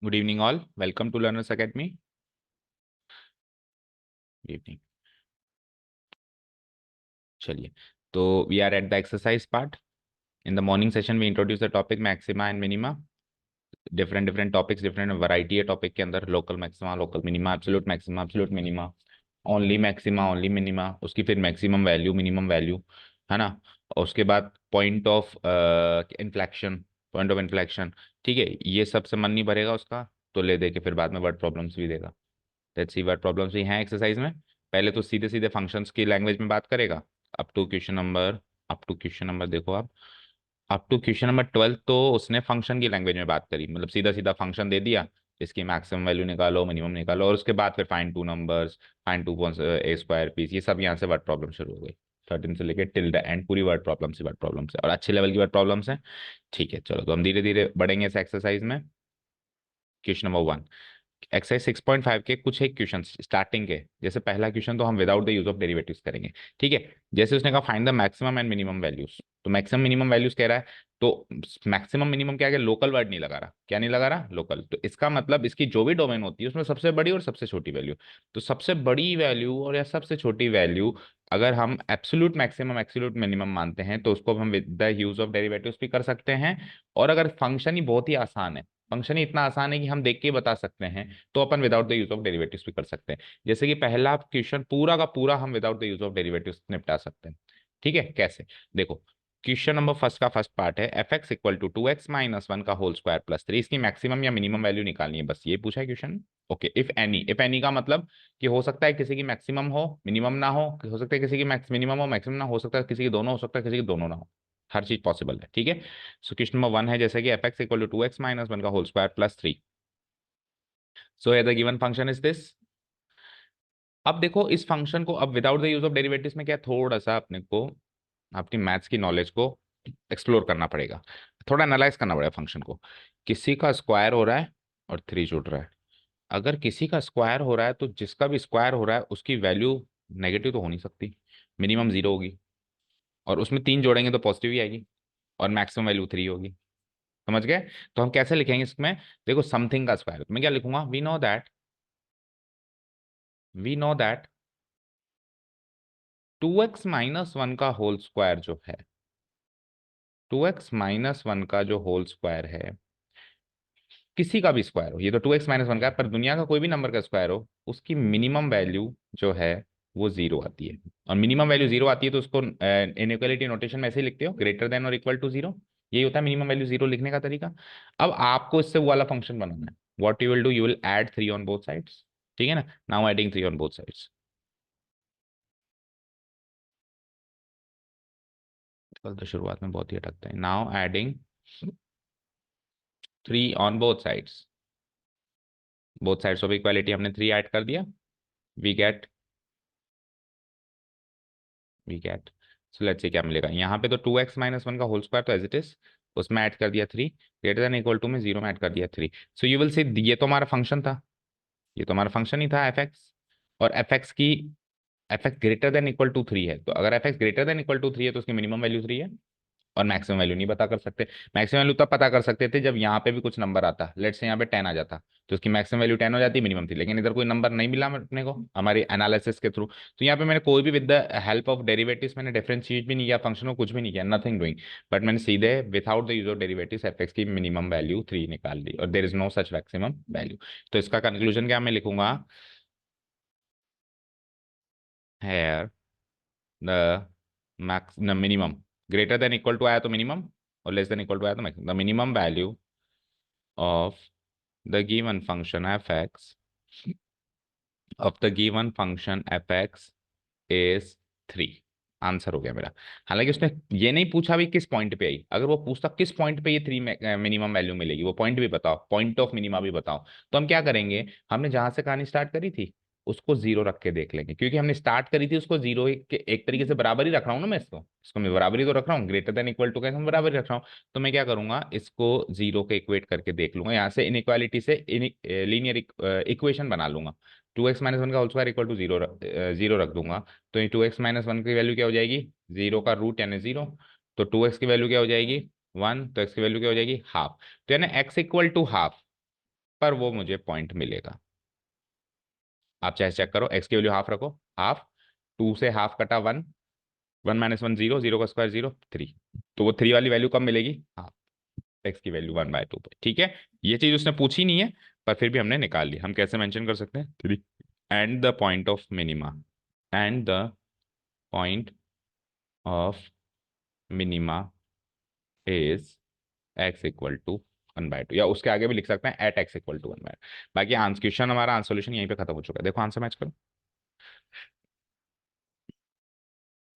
Good evening all. Welcome to Learners Academy. Good evening. चलिए, तो we are at the exercise part. In the morning session we introduce the topic maxima and minima. Different topics, different variety है topic के अंदर, local maxima, local minima, absolute maxima, absolute minima, only maxima, only minima, उसकी फिर maximum value, minimum value, है ना। और उसके बाद point of inflection, point of inflection, ठीक है। ये सबसे मन नहीं भरेगा उसका, तो ले दे के फिर बाद में वर्ड प्रॉब्लम्स भी देगा। लेट्स सी व्हाट प्रॉब्लम्स भी हैं एक्सरसाइज में। पहले तो सीधे सीधे फंक्शंस की लैंग्वेज में बात करेगा। अप टू क्वेश्चन नंबर देखो आप, अप टू क्वेश्चन नंबर 12 तो उसने फंक्शन की लैंग्वेज में बात करी, मतलब सीधा सीधा फंक्शन दे दिया, इसकी मैक्सिमम वैल्यू निकालो, मिनिमम निकालो, और उसके बाद फिर find two numbers, find to a square piece, ये सब यहाँ से वर्ड प्रॉब्लम शुरू हो गई। 13 से लेकर टिल द एंड पूरी वर्ड प्रॉब्लम से, वर्ड प्रॉब्लम से, और अच्छे लेवल की वर्ड प्रॉब्लम्स हैं। ठीक है, चलो तो हम धीरे धीरे बढ़ेंगे इस एक्सरसाइज में। क्वेश्चन नंबर 1, एक्सरसाइज 6.5 के कुछ एक क्वेश्चन स्टार्टिंग के, जैसे पहला क्वेश्चन तो हम without the use of derivatives करेंगे। ठीक है, जैसे उसने कहा find the maximum and minimum values, तो मैक्सिमम मिनिमम वैल्यूज कह रहा है, तो मैक्सिमम मिनिमम क्या है, लोकल वर्ड नहीं लगा रहा, क्या नहीं लगा रहा, लोकल। तो इसका मतलब इसकी जो भी डोमेन होती है उसमें सबसे बड़ी और सबसे छोटी वैल्यू, तो सबसे बड़ी वैल्यू और या सबसे छोटी वैल्यू अगर हम एब्सोल्यूट मैक्सिमम एब्सोल्यूट मिनिमम मानते हैं तो उसको हम with the use of derivatives भी कर सकते हैं। और अगर फंक्शन ही बहुत ही आसान है, फंक्शन ही इतना आसान है कि हम देख के ही बता सकते हैं, तो अपन without the use of derivatives भी कर सकते हैं। जैसे कि पहला क्वेश्चन पूरा का पूरा हम without the use of derivatives निपटा सकते हैं। ठीक है, कैसे, देखो क्वेश्चन नंबर फर्स्ट का फर्स्ट पार्ट है, f x equal to 2x-1 का होल स्क्वायर प्लस 3, इसकी मैक्सिमम या मिनिमम वैल्यू निकालनी है, बस ये पूछा है क्वेश्चन। ओके, इफ एनी का मतलब कि हो सकता है किसी की मैक्सिमम हो मिनिमम ना हो सकता है किसी की मैक्स मिनिमम हो मैक्सिमम ना हो सकता है किसी की दोनों हो सकता है किसी की दोनों ना हो, हर चीज पॉसिबल है। ठीक है, सो क्वेश्चन नंबर 1 है जैसे कि F x equal to 2x-1 का whole square plus 3, so the given function is this. अब देखो इस फंक्शन को अब without the use of derivatives में क्या है, थोड़ा सा अपने को अपनी मैथ्स की नॉलेज को एक्सप्लोर करना पड़ेगा, थोड़ा एनालाइज करना पड़ेगा फंक्शन को। किसी का स्क्वायर हो रहा है और 3 जुड़ रहा है, अगर किसी का स्क्वायर हो रहा है तो जिसका भी स्क्वायर हो रहा है उसकी वैल्यू नेगेटिव तो हो नहीं सकती, मिनिमम 0 होगी, और उसमें 3 जोड़ेंगे तो पॉजिटिव ही आएगी, और मैक्सिमम वैल्यू 3 होगी। समझ गए? तो हम कैसे लिखेंगे इसमें, देखो समथिंग का स्क्वायर मैं क्या लिखूंगा, वी नो दैट 2x-1 का होल स्क्वायर जो है, 2x-1 का जो होल स्क्वायर है, किसी का भी स्क्वायर हो, ये तो 2x-1 का है, पर दुनिया का कोई भी नंबर का स्क्वायर हो, उसकी मिनिमम वैल्यू जो है वो 0 आती है। और मिनिमम वैल्यू 0 आती है तो उसको इनइक्वालिटी नोटेशन में ऐसे ही लिखते हो, ग्रेटर देन और इक्वल टू 0, यही होता है मिनिमम वैल्यू 0 लिखने का तरीका। अब आपको इससे वो वाला फंक्शन बनाना है, what you will do, you will add 3 on both sides. ठीक है ना, now adding 3 on both sides, कल तो शुरुआत में बहुत ही अटकता है। Now adding 3 on both sides of equality, हमने 3 ऐड कर दिया, we get so let's say क्या मिलेगा, यहाँ पे तो 2x-1 का होल स्क्वायर तो एज इट इज, उसमें ऐड कर दिया 3, ग्रेटर देन इक्वल टू में 0 में ऐड कर दिया 3। सो यू विल सी ये तो हमारा फंक्शन था, ये तो हमारा फंक्शन ही था एफ एक्स, और f x greater than equal to 3 है, तो अगर f x greater than equal to 3 है तो उसकी मिनिमम वैल्यू 3 है, और मैक्सिमम वैल्यू नहीं पता कर सकते। मैक्सिमम वैल्यू तब पता कर सकते थे जब यहाँ पे भी कुछ नंबर आता, लेट से यहाँ पे 10 आ जाता, तो उसकी मैक्सिमम वैल्यू 10 हो जाती, मिनिमम थी, लेकिन इधर कोई नंबर नहीं मिला अपने को हमारी एनालिसिस के थ्रू, तो यहाँ पे मैंने कोई भी with the help of derivatives मैंने डिफरेंशिएट भी नहीं किया फंक्शन को, कुछ भी नहीं किया, नथिंग डूइंग, बट मैंने सीधे without the use of derivatives f x की मिनिमम वैल्यू 3 निकाल दी, और there is no such maximum value. तो इसका कंक्लूजन क्या मैं लिखूंगा, है the max the minimum greater than equal to आया तो मिनिमम, और लेस देन इक्वल टू आया तो maximum, the minimum value of the given function fx of the given function fx is 3, answer हो गया मेरा। हालांकि उसने ये नहीं पूछा भी किस पॉइंट पे आई, अगर वो पूछता किस पॉइंट पे ये 3 मिनिमम वैल्यू मिलेगी, वो पॉइंट भी बताओ, पॉइंट ऑफ मिनिमा भी बताओ, तो हम क्या करेंगे, हमने जहां से कहानी स्टार्ट करी थी उसको 0 रख के देख लेंगे, क्योंकि हमने स्टार्ट करी थी उसको 0 एक तरीके से बराबर ही रख रहा हूँ ना, मैं इसको मैं बराबर ही तो रख रहा हूँ, ग्रेटर देन इक्वल टू का हम बराबर ही रख रहा हूँ। तो मैं क्या करूंगा, इसको 0 के इक्वेट करके देख लूंगा, यहाँ से इनइक्वालिटी से लीनियर इक्वेशन बना लूंगा, 2x-1 का होल स्क्वायर इक्वल टू 0 0 रख दूंगा, तो ये 2x-1 की वैल्यू क्या हो जाएगी, 0 का रूट यानी 0, तो 2x की वैल्यू क्या हो जाएगी 1, तो x की वैल्यू क्या हो जाएगी हाफ, तो यानी x इक्वल टू हाफ, पर वो मुझे पॉइंट मिलेगा। आप चाहे चेक करो, एक्स की वैल्यू हाफ रखो, हाफ, टू से हाफ कटा one, one minus one zero, zero का स्क्वायर जीरो, थ्री। तो वो थ्री वाली वैल्यू कब मिलेगी? हाँ, एक्स की वैल्यू वन बाय टू पे। ठीक है, ये चीज उसने पूछी नहीं है, पर फिर भी हमने निकाल ली। हम कैसे मेंशन कर सकते हैं? Three and the point of minima, and the point of minima is x equal to one by two, या उसके आगे भी लिख सकते हैं at x equal to one by. बाकी आंसर क्वेश्चन हमारा आंसर सोल्यूशन यहीं पे खत्म हो चुका है। देखो आंसर मैच करो,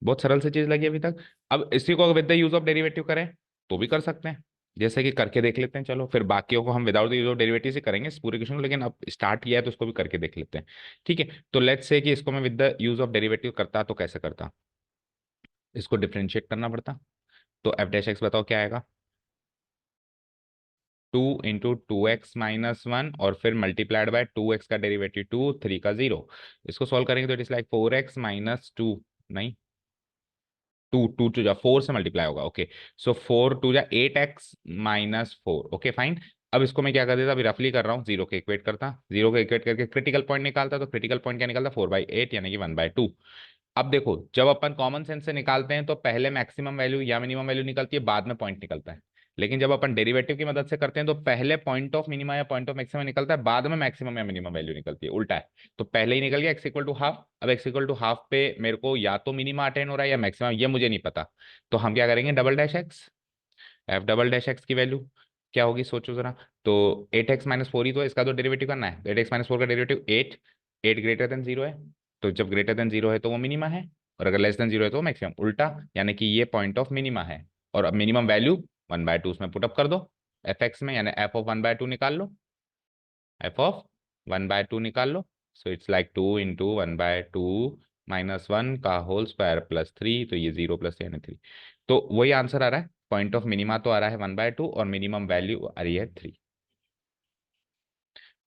बहुत सरल सी चीज लगी अभी तक। अब इसी को with the use of derivative करें तो भी कर सकते हैं, जैसे कि करके देख लेते हैं। चलो फिर बाकियों को हम without the use of derivative से करेंगे इस पूरे क्वेश्चन को, लेकिन अब स्टार्ट किया है तो उसको भी करके देख लेते हैं। ठीक है, तो लेट्स से कि इसको मैं with the use of derivative करता तो कैसे करता? इसको डिफरेंशिएट करना पड़ता। तो एफ डैश एक्स बताओ क्या आएगा? Two into two x minus one, और फिर मल्टीप्लाइड बाय टू एक्स का डेरिवेटिव टू, थ्री का जीरो। इसको सॉल्व करेंगे तो it is like four x minus two, नहीं, टू टू टू जा फोर से मल्टीप्लाई होगा, ओके। सो फोर टू जा eight x minus four, okay fine. अब इसको मैं क्या कर देता, अभी रफली कर रहा हूँ, जीरो के इक्वेट करता, जीरो के इक्वेट करके क्रिटिकल पॉइंट निकालता। तो क्रिटिकल पॉइंट क्या निकलता? फोर बाई एट, यानी कि वन बाई टू। अब देखो, जब अपन कॉमन सेंस से निकालते हैं तो पहले मैक्सिमम वैल्यू या मिनिमम वैल्यू निकलती है, बाद में पॉइंट निकलता है। लेकिन जब अपन डेरिवेटिव की मदद से करते हैं तो पहले पॉइंट ऑफ मिनिमा या पॉइंट ऑफ मैक्सिमम निकलता है, बाद में मैक्सिमम या मिनिमम वैल्यू निकलती है, उल्टा है। तो पहले ही निकल गया एक्स इक्वल टू हाफ। अब एक्स इक्वल टू हाफ पे मेरे को या तो मिनिमा अटेन हो रहा है या मैक्सिमम, ये मुझे नहीं पता। तो हम क्या करेंगे? Double dash x, f double dash x की वैल्यू क्या होगी सोचो जरा। तो एट एक्स माइनस फोर ही तो है, इसका तो डेरिवेटिव करना है। तो एट एक्स माइनस फोर का derivative eight, eight greater than zero है। तो जब ग्रेटर देन जीरो है तो वो मिनिमा है, और अगर लेस देन जीरो है तो मैक्सिमम, उल्टा। यानी कि ये पॉइंट ऑफ मिनिमा है। और अब minimum value one by two उसमें पुटअप कर दो, एफ एक्स में, यानी f of one by two निकाल लो, f of one by two निकाल लो। So it's like two into one by two minus one का होल स्क्वायर प्लस थ्री, तो ये जीरो प्लस यानी थ्री। तो वही आंसर आ रहा है, पॉइंट ऑफ मिनिमा तो आ रहा है वन बाय टू, और मिनिमम वैल्यू आ रही है थ्री।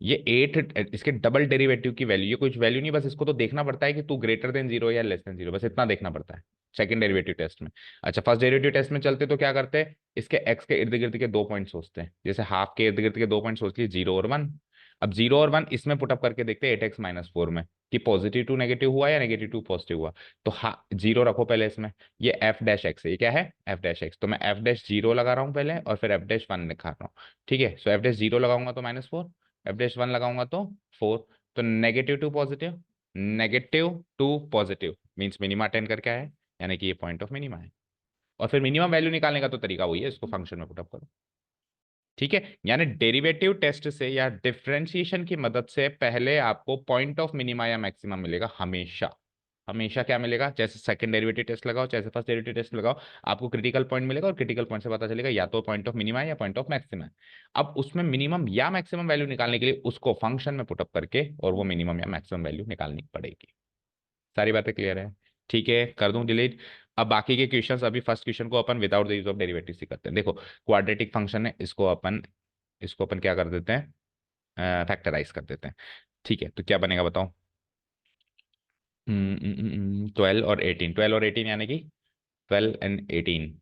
ये एट इसके डबल डेरिवेटिव की वैल्यू, ये कुछ वैल्यू नहीं, बस इसको तो देखना पड़ता है कि तू ग्रेटर देन जीरो या लेस देन जीरो, बस इतना देखना पड़ता है सेकंड डेरिवेटिव टेस्ट में। अच्छा, फर्स्ट डेरिवेटिव टेस्ट में चलते तो क्या करते हैं? इसके एक्स के इर्द गिर्द के दो पॉइंट सोचते हैं, जैसे हाफ के इर्द गिर्द के दो पॉइंट सोच लिए, जीरो और वन। अब जीरो और वन इसमें पुटअप करके देखते हैं एट एक्स माइनस फोर में, कि पॉजिटिव टू नेगेटिव हुआ या नेगेटिव टू पॉजिटिव हुआ। तो हाँ, जीरो रखो पहले इसमें। ये एफ डैश एक्स है, ये क्या है? F dash x. तो मैं एफ डैश जीरो लगा रहा हूँ पहले, और फिर एफ डैश वन लिखा रहा हूँ। ठीक है, सो एफ डैश जीरो लगाऊंगा तो minus four, f dash one लगाऊंगा तो फोर। तो negative to positive, negative to positive means minima टेन करके आया है, यानी कि ये पॉइंट ऑफ मिनिमा है। और फिर मिनिमम वैल्यू निकालने का तो तरीका वही है, इसको फंक्शन में पुटअप करो। ठीक है, यानी डेरिवेटिव टेस्ट से या डिफरेंशिएशन की मदद से पहले आपको पॉइंट ऑफ मिनिमा या मैक्सिमम मिलेगा हमेशा। हमेशा क्या मिलेगा? जैसे सेकंड डेरिवेटिव टेस्ट लगाओ, जैसे फर्स्ट डेरिवेटिव टेस्ट लगाओ, आपको क्रिटिकल पॉइंट मिलेगा, और क्रिटिकल पॉइंट से पता चलेगा या तो पॉइंट ऑफ मिनिमा है या पॉइंट ऑफ मैक्सिमम है। अब उसमें मिनिमम या मैक्सिमम वैल्यू निकालने के लिए उसको फंक्शन में पुटअप करके और वो मिनिमम या मैक्सिमम वैल्यू निकालनी पड़ेगी। सारी बातें क्लियर है? ठीक है, कर दूं डिलीट। अब बाकी के क्वेश्चंस, अभी फर्स्ट क्वेश्चन को अपन without the use of derivative से करते हैं। देखो, क्वाड्रेटिक फंक्शन है, इसको अपन क्या कर देते हैं? फैक्टराइज कर देते हैं। ठीक है, तो क्या बनेगा बताओ? 12 और 18, 12 और 18 यानी कि 12 and 18।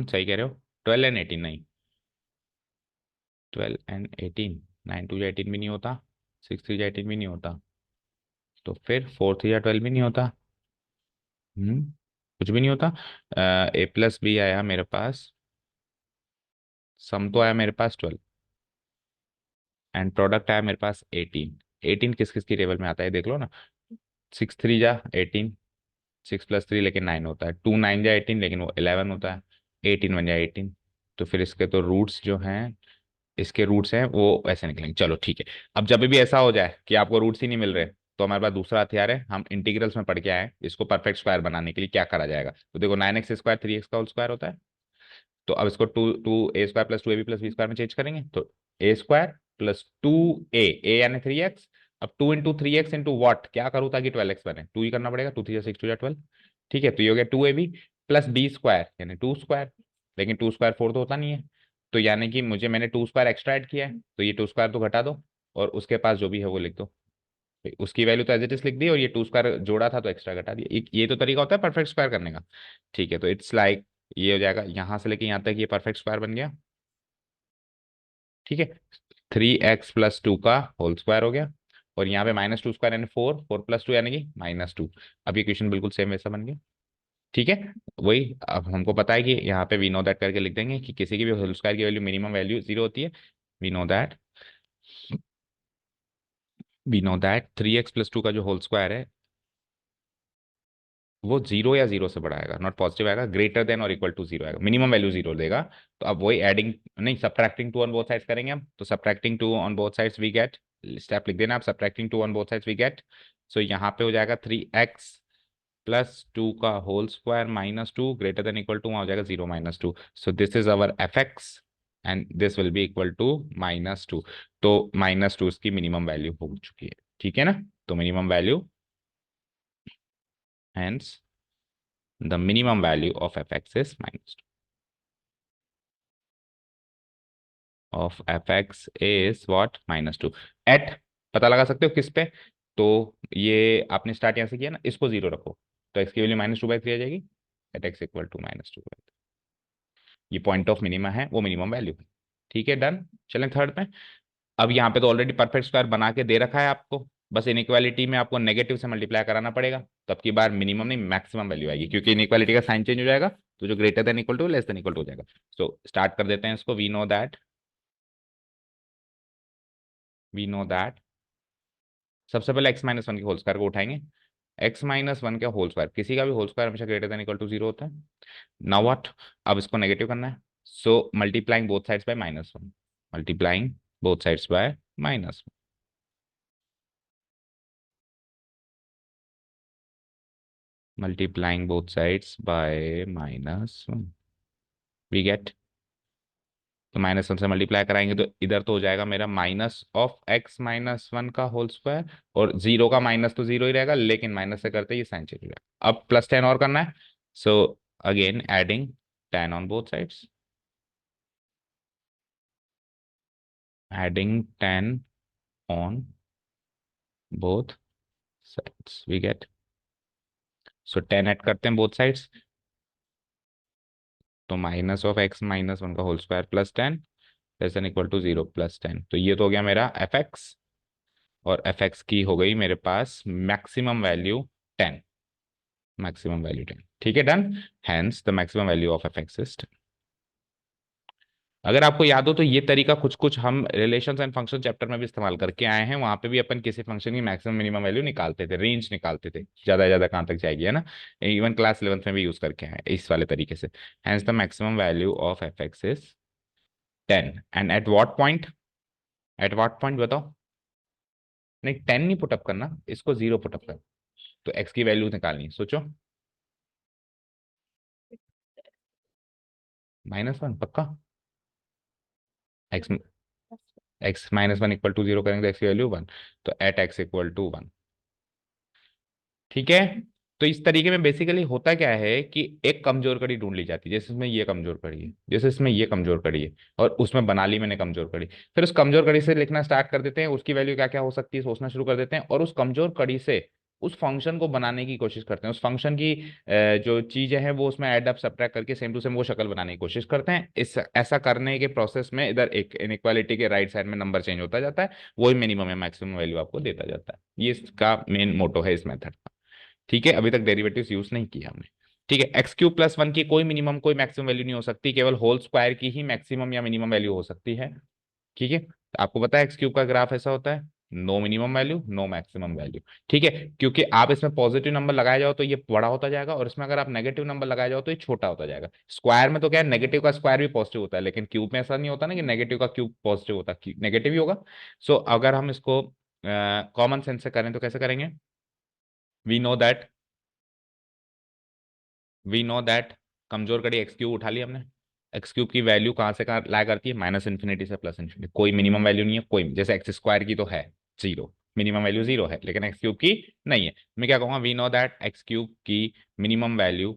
सही कह रहे हो, 12 and 18 नहीं, 12 and 18, 9 2 जा 18 भी नहीं होता, 6 3 जा 18 भी नहीं होता, तो फिर 4 3 जा 12 भी नहीं होता। कुछ भी नहीं होता। ए प्लस बी आया मेरे पास, सम तो आया मेरे पास 12, एंड प्रोडक्ट आया मेरे पास 18। 18 किस किस की टेबल में आता है देख लो ना। 6 3 जा 18, 6 + 3 लेकिन 9 होता है, 2 9 जा 18 लेकिन वो 11 होता है, 18 1 जा 18। तो फिर इसके तो रूट्स जो हैं, इसके रूट्स हैं वो ऐसे निकलेंगे। चलो ठीक है, अब जब भी ऐसा हो जाए कि आपको रूट्स ही नहीं मिल रहे, तो हमारे पास दूसरा हथियार है, हम इंटीग्रल्स में पढ़ के आए हैं, इसको परफेक्ट स्क्वायर बनाने के लिए क्या करा जाएगा। तो देखो, 9x² 3x का होल स्क्वायर होता है। तो अब इसको two two a square plus two a b plus b square में चेंज करेंगे, तो a square plus two a यानी 3x। अब 2 × 3x इंटू वॉट क्या करूँ ताकि 12x बने? टू ही करना पड़ेगा, 2 3 जा 6 2 जा 12। ठीक है, तो ये हो गया two a b plus b square यानी टू स्क्वायर, लेकिन टू स्क्वायर फोर तो होता नहीं है। तो यानी कि मैंने टू स्क्वायर एक्स्ट्रा ऐड किया है, तो ये टू स्क्वायर तो घटा दो, और उसके पास जो भी है वो लिख दो। तो उसकी वैल्यू तो एज इट इज लिख दी, और ये टू स्क्वायर जोड़ा था तो एक्स्ट्रा घटा दिया। ये तो तरीका होता है परफेक्ट स्क्वायर करने का। ठीक है, तो इट्स लाइक ये हो जाएगा, यहाँ से लेके यहाँ तक ये परफेक्ट स्क्वायर बन गया। ठीक है, 3x+2 का होल स्क्वायर हो गया, और यहाँ पे -2 स्क्वायर यानी 4 4+2 यानी कि -2। अब ये क्वेश्चन बिल्कुल सेम वैसा बन गया। ठीक है, वही अब हमको पता है कि यहाँ पे वी नो दैट करके लिख देंगे कि किसी की भी होल स्क्वायर की वैल्यू मिनिमम वैल्यू 0 होती है। We know that, we know that 3x+2 का जो होल स्क्वायर है वो 0 या 0 से बड़ा आएगा, नॉट पॉजिटिव आएगा, ग्रेटर देन और इक्वल टू 0 आएगा, मिनिमम वैल्यू 0 देगा। तो अब वही एडिंग, नहीं सब्ट्रैक्टिंग 2 ऑन बोथ साइड्स करेंगे हम, तो subtracting 2 on both sides we get, step लिख देना आप, subtracting 2 on both sides we get. So यहाँ पे हो जाएगा 3x+2 का whole square -2 greater than equal to, वहाँ हो जाएगा 0 -2। So this is our f x and this will be equal to -2। तो -2 इसकी मिनिमम वैल्यू हो चुकी है, ठीक है ना। तो minimum value, hence the minimum value of fx is -2 of fx is what, -2 at, पता लगा सकते हो किस पे, तो ये आपने स्टार्ट यहाँ से किया ना, इसको 0 रखो, तो x की वैल्यू -2/3 आ जाएगी, एट x इक्वल टू -2/3। ये पॉइंट ऑफ मिनिमा है, वो मिनिमम वैल्यू है। ठीक है, डन। चलें थर्ड पे। अब यहाँ पे तो ऑलरेडी परफेक्ट स्क्वायर बना के दे रखा है आपको, बस इनइक्वालिटी में आपको नेगेटिव से मल्टीप्लाई कराना पड़ेगा, तब की बार मिनिमम नहीं मैक्सिमम वैल्यू आएगी, क्योंकि इनइक्वालिटी का साइन चेंज हो जाएगा, तो जो greater than equal to less than equal to हो जाएगा। सो स्टार्ट कर देते हैं इसको। वी नो दैट सबसे पहले x-1 के होल स्क्वायर को उठाएंगे। x-1 का होल स्क्वायर, किसी का भी होल स्क्वायर हमेशा ग्रेटर देन इक्वल टू 0 होता है। नाउ व्हाट, अब इसको नेगेटिव करना है, so multiplying both sides by -1, multiplying both sides by -1, multiplying both sides by -1 we get, तो -1 से मल्टीप्लाई कराएंगे तो इधर तो हो जाएगा मेरा -(x-1) का होल स्क्वायर, और 0 का माइनस तो 0 ही रहेगा, लेकिन माइनस से करते ही साइन चेंज हो जाएगा। अब +10 और करना है, so again adding 10 on both sides, adding 10 on both sides we get, so 10 add करते हैं बोथ साइड्स, तो ((x-1) का whole square +10 less than equal to 0 +10, तो ये तो हो गया मेरा एफ एक्स, और एफ एक्स की हो गई मेरे पास मैक्सिमम वैल्यू 10, मैक्सिमम वैल्यू 10। ठीक है, done. Hence the maximum value of f x is 10। अगर आपको याद हो तो ये तरीका कुछ कुछ हम रिलेशंस एंड फंक्शन चैप्टर में भी इस्तेमाल करके आए हैं, वहां पे भी अपन किसी फंक्शन की मैक्सिमम मिनिमम वैल्यू निकालते थे, रेंज निकालते थे, ज्यादा से ज्यादा कहाँ तक जाएगी, है ना। इवन क्लास 11th में भी यूज करके आए हैं इस वाले तरीके से। Hence the maximum value of f x is 10, and at what point बताओ। नहीं, 10 नहीं पुटअप करना, इसको 0 पुटअप कर, तो एक्स की वैल्यू निकालनी है, सोचो। -1 पक्का, एक्स x-1 इक्वल टू 0 करेंगे तो एक्स की वैल्यू 1, तो एट एक्स इक्वल टू 1। ठीक है, तो इस तरीके में बेसिकली होता क्या है कि एक कमजोर कड़ी ढूंढ ली जाती है, जैसे इसमें ये कमजोर कड़ी है, जैसे इसमें ये कमजोर कड़ी है, और उसमें बना ली मैंने कमजोर कड़ी, फिर उस कमजोर कड़ी से लिखना स्टार्ट कर देते हैं, उसकी वैल्यू क्या क्या हो सकती है सोचना शुरू कर देते हैं, और उस कमजोर कड़ी से उस फंक्शन को बनाने की कोशिश करते हैं, उस फंक्शन की जो चीजें हैं वो उसमें ऐड अप सब्ट्रैक्ट करके सेम टू सेम वो शक्ल बनाने की कोशिश करते हैं। इस ऐसा करने के प्रोसेस में इधर एक इनइक्वालिटी के राइट साइड में नंबर चेंज होता जाता है, वही मिनिमम या मैक्सिमम वैल्यू आपको देता जाता है। ये इसका मेन मोटो है इस मेथड का। ठीक है, अभी तक डेरिवेटिव्स यूज नहीं किया हमने। ठीक है, x³ + 1 की कोई मिनिमम कोई मैक्सिमम वैल्यू नहीं हो सकती, केवल होल स्क्वायर की ही मैक्सिमम या मिनिमम वैल्यू हो सकती है। ठीक है, तो आपको पता है x³ का ग्राफ ऐसा होता है, no minimum value no maximum value. ठीक है, क्योंकि आप इसमें पॉजिटिव नंबर लगाया जाओ तो ये बड़ा होता जाएगा, और इसमें अगर आप नेगेटिव नंबर लगाया जाओ तो ये छोटा होता जाएगा। स्क्वायर में तो क्या है, नेगेटिव का स्क्वायर भी पॉजिटिव होता है, लेकिन क्यूब में ऐसा नहीं होता ना कि नेगेटिव का क्यूब पॉजिटिव होता, नेगेटिव ही होगा। सो अगर हम इसको कॉमन सेंस से करें तो कैसे करेंगे। We know that we know that कमजोर कड़ी x³ उठा लिया हमने। x³ की वैल्यू कहाँ से कहाँ ला करती है, -∞ से +∞, कोई मिनिमम वैल्यू नहीं है, कोई जैसे x² की तो है 0, मिनिमम वैल्यू 0 है, लेकिन x³ की नहीं है। मैं क्या कहूँगा, वी नो दैट x³ की मिनिमम वैल्यू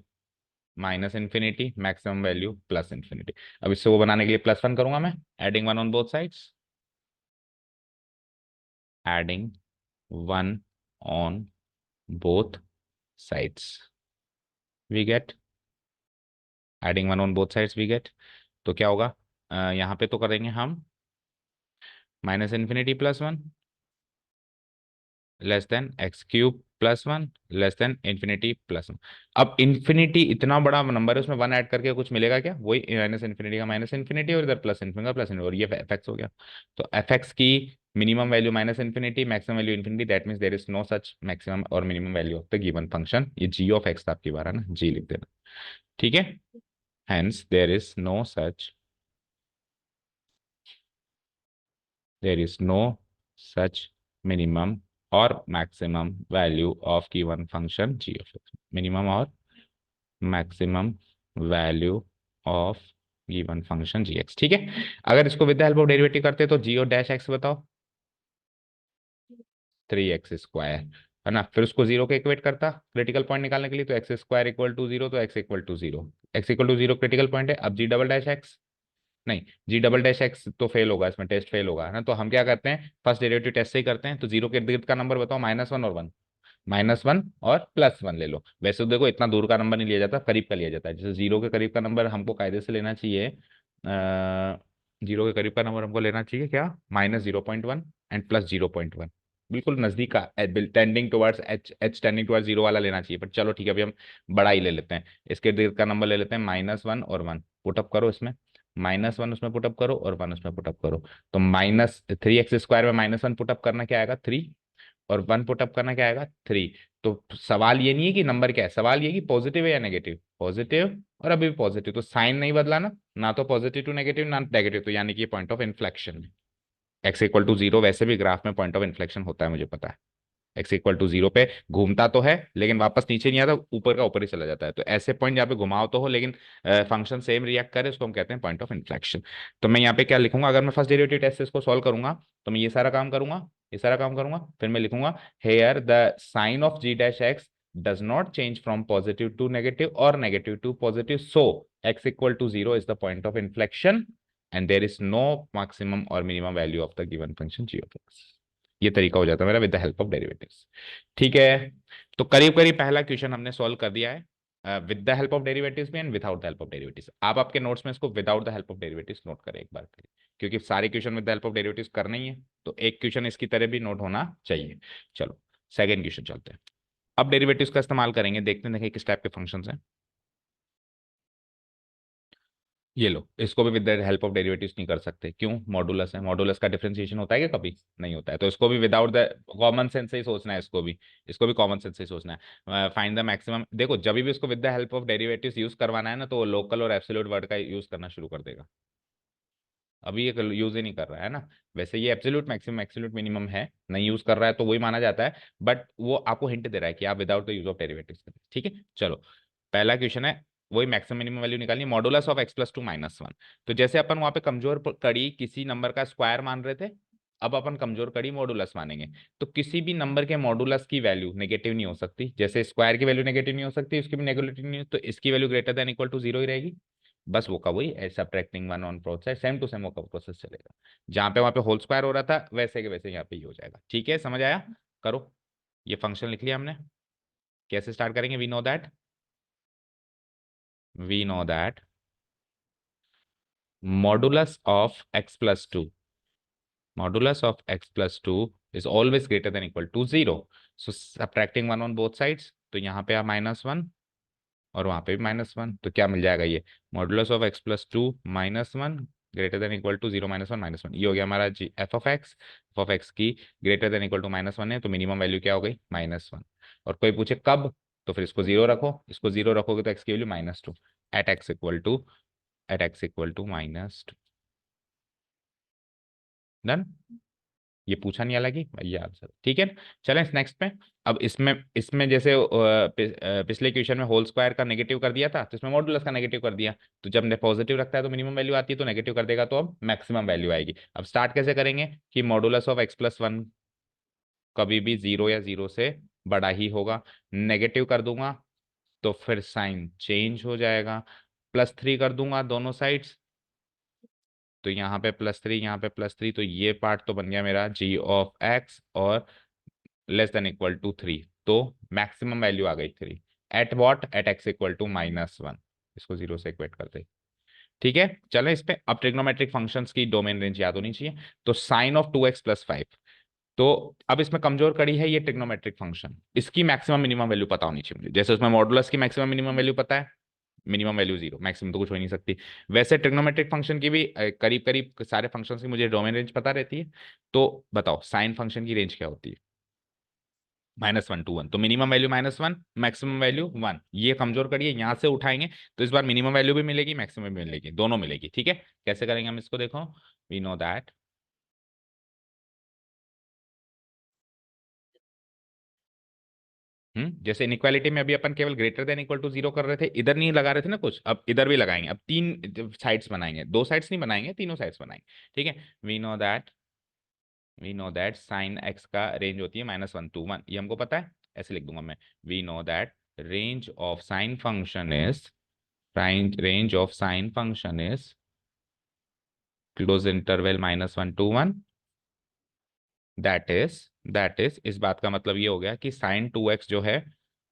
-∞, मैक्सिमम वैल्यू +∞। अब इससे वो बनाने के लिए +1 करूंगा मैं, adding 1 on both sides, adding 1 on both sides we get, adding 1 on both sides we get, तो क्या होगा, यहाँ पे तो करेंगे हम minus infinity plus one less than x cube plus one less than infinity plus one. अब infinity इतना बड़ा नंबर है, उसमें वन ऐड करके कुछ मिलेगा क्या? वही माइनस इन्फिनिटी का माइनस इन्फिनिटी और इधर प्लस इन्फिनिटी का प्लस इन्फिनिटी, और ये एफ एक्स हो गया। तो एफ एक्स की minimum value minus infinity, maximum value infinity, that means there is no such maximum और minimum value of the given function. ये जी ऑफ एक्स था आपकी बार है ना, जी लिख देना। ठीक है, hence there is no such, there is no such minimum or maximum value of given function g of x, minimum or maximum value of given function gx। ठीक है, अगर इसको with the help of derivative करते हैं तो जी और dash x बताओ, 3x² है ना। फिर उसको जीरो के इक्वेट करता क्रिटिकल पॉइंट निकालने के लिए, तो x² इक्वल टू जीरो, तो x equal to zero, x equal to zero critical point है। अब जी डबल डैश एक्स, नहीं जी डबल डैश एक्स तो फेल होगा, इसमें टेस्ट फेल होगा है ना। तो हम क्या करते हैं, फर्स्ट डेरिवेटिव टेस्ट से ही करते हैं। तो जीरो के इर्द गिर्द का नंबर बताओ, माइनस वन और वन, माइनस वन और प्लस वन ले लो। वैसे तो देखो इतना दूर का नंबर नहीं लिया जाता, करीब का लिया जाता है। जैसे जीरो के करीब का नंबर हमको कायदे से लेना चाहिए, जीरो के करीब का नंबर हमको लेना चाहिए क्या, -0.1 एंड +0.1, बिल्कुल नजदीक का, tending towards H, H tending towards zero वाला लेना चाहिए। पर चलो ठीक है, अभी हम बड़ा ही ले लेते हैं। इसके इर्द गिर्द का नंबर ले लेते हैं, -1 और वन, पुटअप करो इसमें, -1 उसमें पुटअप करो और वन उसमें पुटअप करो। तो -3x² में -1 पुटअप करना क्या आएगा, 3, और वन पुटअप करना क्या आएगा, 3। तो सवाल ये नहीं है कि नंबर क्या है, सवाल ये है कि पॉजिटिव है या नेगेटिव, पॉजिटिव, और अभी भी पॉजिटिव, तो साइन नहीं बदला ना, ना तो पॉजिटिव टू नेगेटिव ना नेगेटिव, तो यानी कि पॉइंट ऑफ इन्फ्लेक्शन है। एक्स इक्वल टू जीरो वैसे भी ग्राफ में पॉइंट ऑफ इन्फ्लेक्शन होता है, मुझे पता है। एक्स इक्वल टू जीरो पे घूमता तो है लेकिन वापस नीचे नहीं आता, ऊपर का ऊपर ही चला जाता है। तो ऐसे पॉइंट यहाँ पे घुमाओ तो हो लेकिन फंक्शन सेम रिएक्ट करे, उसको हम कहते हैं पॉइंट ऑफ इन्फ्लेक्शन। तो मैं यहाँ पे क्या लिखूंगा, अगर मैं फर्स्ट डेरिवेटिव टेस्ट से इसको सॉल्व करूंगा, तो मैं ये सारा काम करूंगा, ये सारा काम करूंगा, फिर मैं लिखूंगा here the sign of g dash x does not change from positive to negative or negative to positive, so x equal to 0 is the point of inflection and there is no maximum or minimum value of the given function g of x। ये तरीका हो जाता है मेरा with the help of derivatives. ठीक है, तो करीब करीब पहला क्वेश्चन हमने सॉल्व कर दिया है with the help of derivatives भी and without the help of derivatives. आप आपके नोट्स में इसको without the help of derivatives note करें एक बार के लिए, क्योंकि सारे question with the help of derivatives करना ही है, तो एक क्वेश्चन इसकी तरह भी नोट होना चाहिए। चलो सेकेंड क्वेश्चन चलते हैं। अब डेरिवेटिव्स का इस्तेमाल करेंगे, देखते हैं देखिए किस टाइप के फंक्शंस हैं। ये लो, इसको भी with the help of derivatives नहीं कर सकते, क्यों, मॉडुलस है, मॉडुलस का डिफरेंशिएशन होता है क्या कभी, नहीं होता है। तो इसको भी विदाउट द कॉमन सेंस से ही सोचना है, इसको भी, इसको भी कॉमन सेंस से ही सोचना है। फाइंड द मैक्सिमम, देखो जब भी इसको with the help of derivatives use करवाना है ना, तो वो लोकल और एब्सोल्यूट वर्ड का यूज करना शुरू कर देगा। अभी ये यूज ही नहीं कर रहा है ना। वैसे ये एब्सोल्यूट मैक्सिमम एब्सोल्यूट मिनिमम है, नहीं यूज कर रहा है तो वही माना जाता है, बट वो आपको हिंट दे रहा है कि आप without the use of derivatives करें। ठीक है, चलो पहला क्वेश्चन है, वही मैक्सिमम मिनिमम वैल्यू निकालनी, मॉडुलस ऑफ x+2 - 1। तो जैसे अपन वहां पे कमजोर कड़ी किसी नंबर का स्क्वायर मान रहे थे, अब अपन कमजोर कड़ी मॉडुलस मानेंगे। तो किसी भी नंबर के मॉडुलस की वैल्यू नेगेटिव नहीं हो सकती, जैसे स्क्वायर की वैल्यू नेगेटिव नहीं हो सकती, उसकी भी नेगेटिव नहीं, तो इसकी value greater than equal to zero ही रहेगी। बस वो का वही subtracting one on both side, same to same वो का प्रोसेस चलेगा। जहां पे वहां पे होल स्क्वायर हो रहा था वैसे के वैसे यहाँ पे ही हो जाएगा। ठीक है, समझ आया, करो। ये फंक्शन लिख लिया हमने, कैसे स्टार्ट करेंगे, we know that modulus of x+2 is always greater than equal to 0। so subtracting one on both sides, तो यहाँ पे -1 और वहां पे भी -1, तो क्या मिल जाएगा, ये modulus of x+2 -1 greater than equal to 0 -1 ये हो गया हमारा जी एफ ऑफ एक्स की ग्रेटर देन इक्वल टू -1 है, तो मिनिमम वैल्यू क्या हो गई, -1। और कोई पूछे कब, तो फिर इसको जीरो रखो, इसको जीरो रखोगे तो एक्स की value -2 at x equal to -2। Done, ये पूछा नहीं हालांकि ये आंसर, ठीक है। चलें नेक्स्ट पे। अब इसमें इसमें जैसे पिछले क्वेश्चन में होल स्क्वायर का नेगेटिव कर दिया था, तो इसमें मॉडुलस का नेगेटिव कर दिया। तो जब पॉजिटिव रखता है तो मिनिमम वैल्यू आती है, तो नेगेटिव कर देगा तो अब मैक्सिमम वैल्यू आएगी। अब स्टार्ट कैसे करेंगे कि मॉडुलस ऑफ x+1 कभी भी जीरो या जीरो से बड़ा ही होगा, नेगेटिव कर दूंगा तो फिर साइन चेंज हो जाएगा, +3 कर दूंगा दोनों साइड्स, तो यहाँ पे +3 यहाँ पे +3, तो ये पार्ट तो बन गया मेरा जी ऑफ एक्स, और लेस देन इक्वल टू 3, तो मैक्सिमम वैल्यू आ गई 3 at what, at x equal to -1। इसको जीरो से इक्वेट करते, ठीक है, चलें इस पे। अब ट्रिग्नोमेट्रिक फंक्शंस की डोमेन रेंज याद होनी चाहिए। तो साइन ऑफ 2x+5, तो अब इसमें कमजोर कड़ी है ये ट्रिग्नोमेट्रिक फंक्शन, इसकी मैक्सिमम मिनिमम वैल्यू पता होनी चाहिए मुझे। जैसे उसमें मॉडुलस की मैक्सिमम मिनिमम वैल्यू पता है, मिनिमम वैल्यू 0, मैक्सिमम तो कुछ हो ही नहीं सकती। वैसे ट्रिग्नोमेट्रिक फंक्शन की भी करीब करीब सारे फंक्शंस की मुझे डोमेन रेंज पता रहती है। तो बताओ साइन फंक्शन की रेंज क्या होती है? -1 to 1, तो मिनिमम वैल्यू -1, मैक्सिमम वैल्यू 1। ये कमजोर करिए, यहां से उठाएंगे तो इस बार मिनिमम वैल्यू भी मिलेगी, मैक्सिमम भी मिलेगी, दोनों मिलेगी। ठीक है, कैसे करेंगे हम इसको, देखो। वी नो दैट, जैसे इनइक्वालिटी में अभी अपन केवल ग्रेटर देन इक्वल टू 0 कर रहे थे, इधर नहीं लगा रहे थे ना कुछ, अब इधर भी लगाएंगे। अब तीन साइड्स बनाएंगे, दो साइड्स नहीं बनाएंगे, तीनों साइड्स बनाएंगे। ठीक है, we know that, we know that sine x का रेंज होती है -1 to 1, ये हमको पता है, ऐसे लिख दूंगा मैं। We know that range of sine function is, range of sine function is close interval -1 to 1, that is इस बात का मतलब ये हो गया कि साइन 2x जो है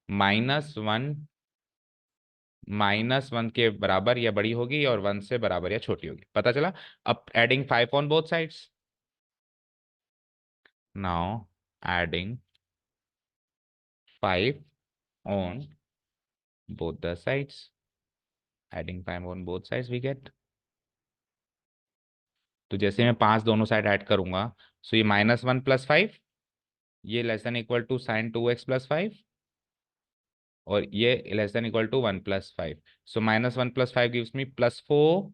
-1 के बराबर या बड़ी होगी, और 1 से बराबर या छोटी होगी, पता चला। अब adding 5 on both sides, now adding 5 on both the sides, adding 5 on both sides we get, तो जैसे मैं 5 दोनों साइड ऐड करूंगा, सो ये -1 + 5, ये less than equal to sin 2x + 5, और ये less than equal to 1 + 5। So -1 + 5 gives me +4,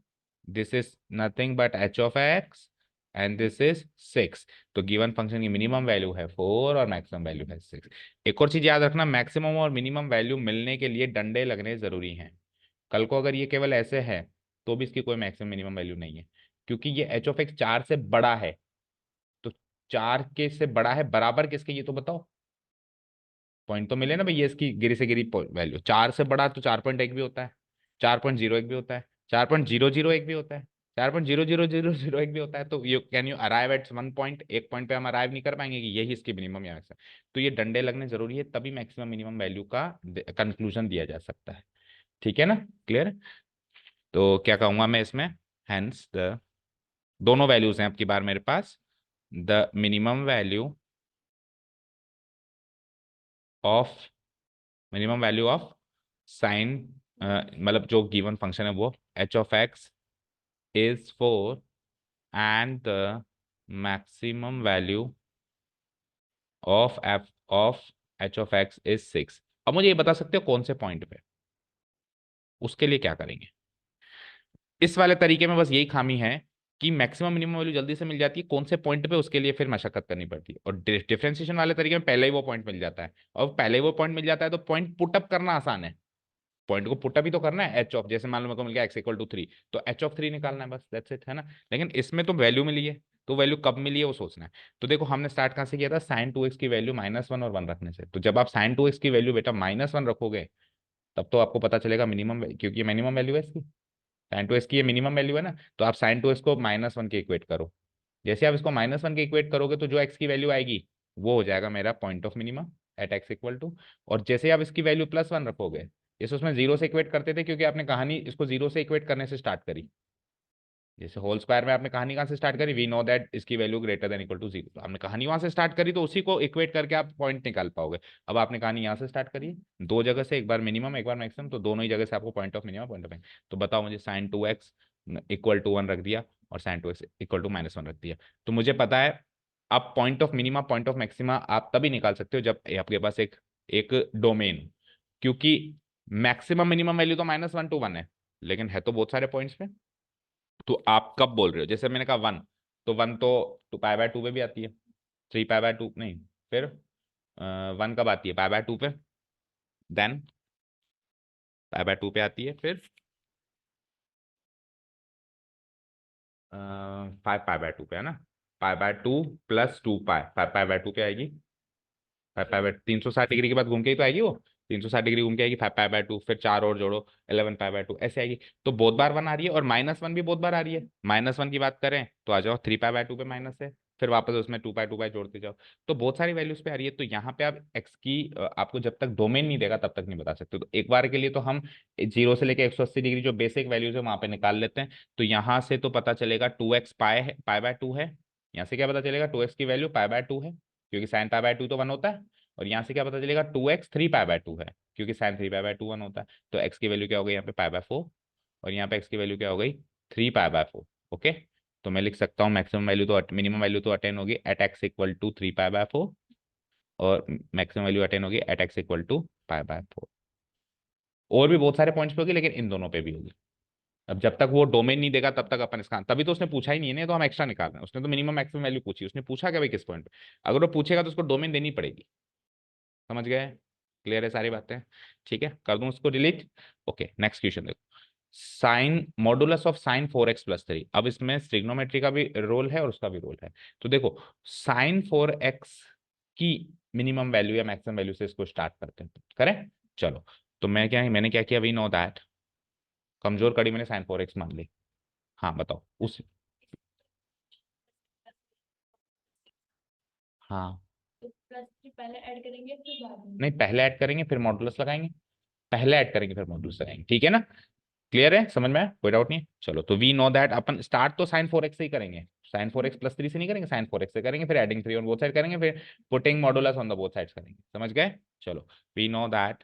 this is nothing but h(x), and this is 6। तो गिवन फंक्शन की मिनिमम वैल्यू है 4 और मैक्सिमम वैल्यू है 6। एक और चीज याद रखना, मैक्सिमम और मिनिमम वैल्यू मिलने के लिए डंडे लगने जरूरी हैं। कल को अगर ये केवल ऐसे है तो भी इसकी कोई मैक्सिमम मिनिमम वैल्यू नहीं है, क्योंकि ये h(x) 4 से बड़ा है। तो 4 के से बड़ा है, बराबर किसके, ये तो बताओ। पॉइंट तो मिले ना भाई, ये इसकी गिरी से गिरी वैल्यू 4 से बड़ा, तो 4.1 भी होता है, 4.01 भी होता है, 4.001 भी होता है, 4.00001 भी होता है। तो you can you arrive at 1 point, एक पॉइंट पे हम अराइव नहीं कर पाएंगे कि यही इसकी मिनिमम या मैक्सिमम। तो ये डंडे लगने जरूरी है, तभी मैक्सिमम मिनिमम वैल्यू का कंक्लूजन दिया जा सकता है। ठीक है ना, क्लियर। तो क्या कहूंगा मैं इसमें, हेंस द, दोनों वैल्यूज हैं अब की बार मेरे पास, the of minimum value of sine, मतलब जो गिवन फंक्शन है वो h(x) is 4, and the maximum value of f of h(x) is 6। अब मुझे ये बता सकते हो कौन से पॉइंट पे, उसके लिए क्या करेंगे। इस वाले तरीके में बस यही खामी है कि मैक्सिमम मिनिमम वैल्यू जल्दी से मिल जाती है, कौन से पॉइंट पे उसके लिए फिर मशक्कत करनी पड़ती है। और डिफरेंशिएशन वाले तरीके में पहले ही वो पॉइंट मिल जाता है, और पहले ही वो पॉइंट मिल जाता है तो पॉइंट पुटअप करना आसान है। पॉइंट को पुटअप ही तो करना है, एच ऑफ, जैसे मान लो मेरे को मिल गया x = 3, तो h(3) निकालना है, बस दैट्स इट, है ना। लेकिन इसमें तो वैल्यू मिली है, तो वैल्यू कब मिली है वो सोचना है। तो देखो हमने स्टार्ट कहाँ से किया था, sin 2x की वैल्यू -1 और 1 रखने से। तो जब आप sin 2x की वैल्यू बेटा -1 रखोगे, तब तो आपको पता चलेगा मिनिमम, क्योंकि मिनिमम वैल्यू है इसकी, sin 2x की ये मिनिमम वैल्यू है ना। तो आप sin 2x को -1 के इक्वेट करो, जैसे आप इसको -1 के इक्वेट करोगे तो जो x की वैल्यू आएगी वो हो जाएगा मेरा point of minimum at x = और जैसे आप इसकी वैल्यू +1 रखोगे, इस उसमें 0 से इक्वेट करते थे, क्योंकि आपने कहानी इसको 0 से इक्वेट करने से स्टार्ट करी। जैसे होल स्क्वायर में आपने कहानी कहाँ से स्टार्ट करी, वी नो दैट इसकी value greater than equal to 0, तो आपने कहानी वहां से स्टार्ट करी, तो उसी को इक्वेट करके आप पॉइंट निकाल पाओगे। अब आपने कहानी यहाँ से स्टार्ट करी, दो जगह से, एक बार मिनिमम एक बार मैक्सिमम, तो दोनों ही जगह से आपको point of minimum point of, तो बताओ मुझे sin 2x = 1 रख दिया, और sin 2x = -1 रख दिया, तो मुझे पता है। अब point of minima point of maxima आप तभी निकाल सकते हो जब आपके पास एक एक डोमेन, क्योंकि मैक्सिमम मिनिमम वैल्यू तो -1 to 1 है, लेकिन है तो बहुत सारे पॉइंट्स पे। तो आप कब बोल रहे हो, जैसे मैंने कहा 1, तो 1 तो 2π/2 पे भी आती है, 3π/2 नहीं, फिर 1 कब आती है, π/2 पे, देन π/2 पे आती है, फिर 5π/2 पे, है ना। π/2 + 2π, 5π/2 पे आएगी, 360 डिग्री के बाद घूम के ही तो आएगी वो, 360 डिग्री घूम के आएगी, 5π/2, फिर 4 और जोड़ो 11π/2, ऐसे आएगी। तो बहुत बार 1 आ रही है, और -1 भी बहुत बार आ रही है। -1 की बात करें तो आ जाओ 3π/2 पे माइनस है, फिर वापस उसमें टू पाई जोड़ते जाओ, तो बहुत सारी वैल्यूज पे आ रही है। तो यहाँ पे आप एक्स की आपको जब तक डोमेन नहीं देगा तब तक नहीं बता सकते। तो एक बार के लिए तो हम 0 से लेके 180 डिग्री जो बेसिक वैल्यूज है वहां पे निकाल लेते हैं। तो यहाँ से तो पता चलेगा 2x पाई है, पाई/2 है। यहाँ से क्या पता चलेगा 2x की वैल्यू पाई/2 है, क्योंकि साइन पाई/2 तो 1 होता है। और यहाँ से क्या पता चलेगा 2x 3 पाई/2 है, क्योंकि साइन 3 पाई/2 1 होता है। तो x की वैल्यू क्या हो गई यहाँ पे पाई/4, और यहाँ पे x की वैल्यू क्या हो गई 3 पाई/4। ओके, तो मैं लिख सकता हूँ मैक्सिमम वैल्यू तो मिनिमम वैल्यू तो अटेन होगी एट एक्स इक्वल टू 3 पाई/4, और मैक्सिमम वैल्यू अटेन होगी एट एक्स इक्वल टू पाई/4। और भी बहुत सारे पॉइंट्स पे होगी, लेकिन इन दोनों पे भी होगी। अब जब तक वो डोमेन नहीं देगा तब तक अपन इसका, तभी तो उसने पूछा ही नहीं है ना, तो हम एक्स्ट्रा निकाल रहे हैं। उसने तो मिनिमम मैक्सिमम वैल्यू पूछी, उसने पूछा क्या भाई किस पॉइंट पे। अगर वो पूछेगा तो उसको डोमेन देनी पड़ेगी। समझ गए, क्लियर है सारी बातें। ठीक है, कर दूं उसको डिलीट। ओके, नेक्स्ट क्वेश्चन देखो। Sine modulus of sine 4x+3। अब इसमें ट्रिग्नोमेट्री का भी रोल है और उसका भी रोल है। तो देखो, साइन 4x की मिनिमम वैल्यू या मैक्सिमम वैल्यू से इसको स्टार्ट करते हैं, करें। चलो, तो मैंने क्या किया, वी नो दैट, कमजोर कड़ी मैंने साइन 4x मान ली। हाँ बताओ उस, हाँ तो +3 पहले ऐड करेंगे फिर बाद में। नहीं, पहले ऐड करेंगे फिर मॉडुलस लगाएंगे, पहले ऐड करेंगे फिर मॉडुलस लगाएंगे, ठीक है ना। क्लियर है, समझ में आया, कोई डाउट नहीं है। चलो, तो वी नो दैट अपन स्टार्ट तो साइन 4x से ही करेंगे, साइन 4x+3 से नहीं करेंगे, साइन 4x से करेंगे, फिर एडिंग 3 ऑन बोथ साइड करेंगे, फिर putting modulus on the both sides करेंगे। समझ गए। चलो, we know that,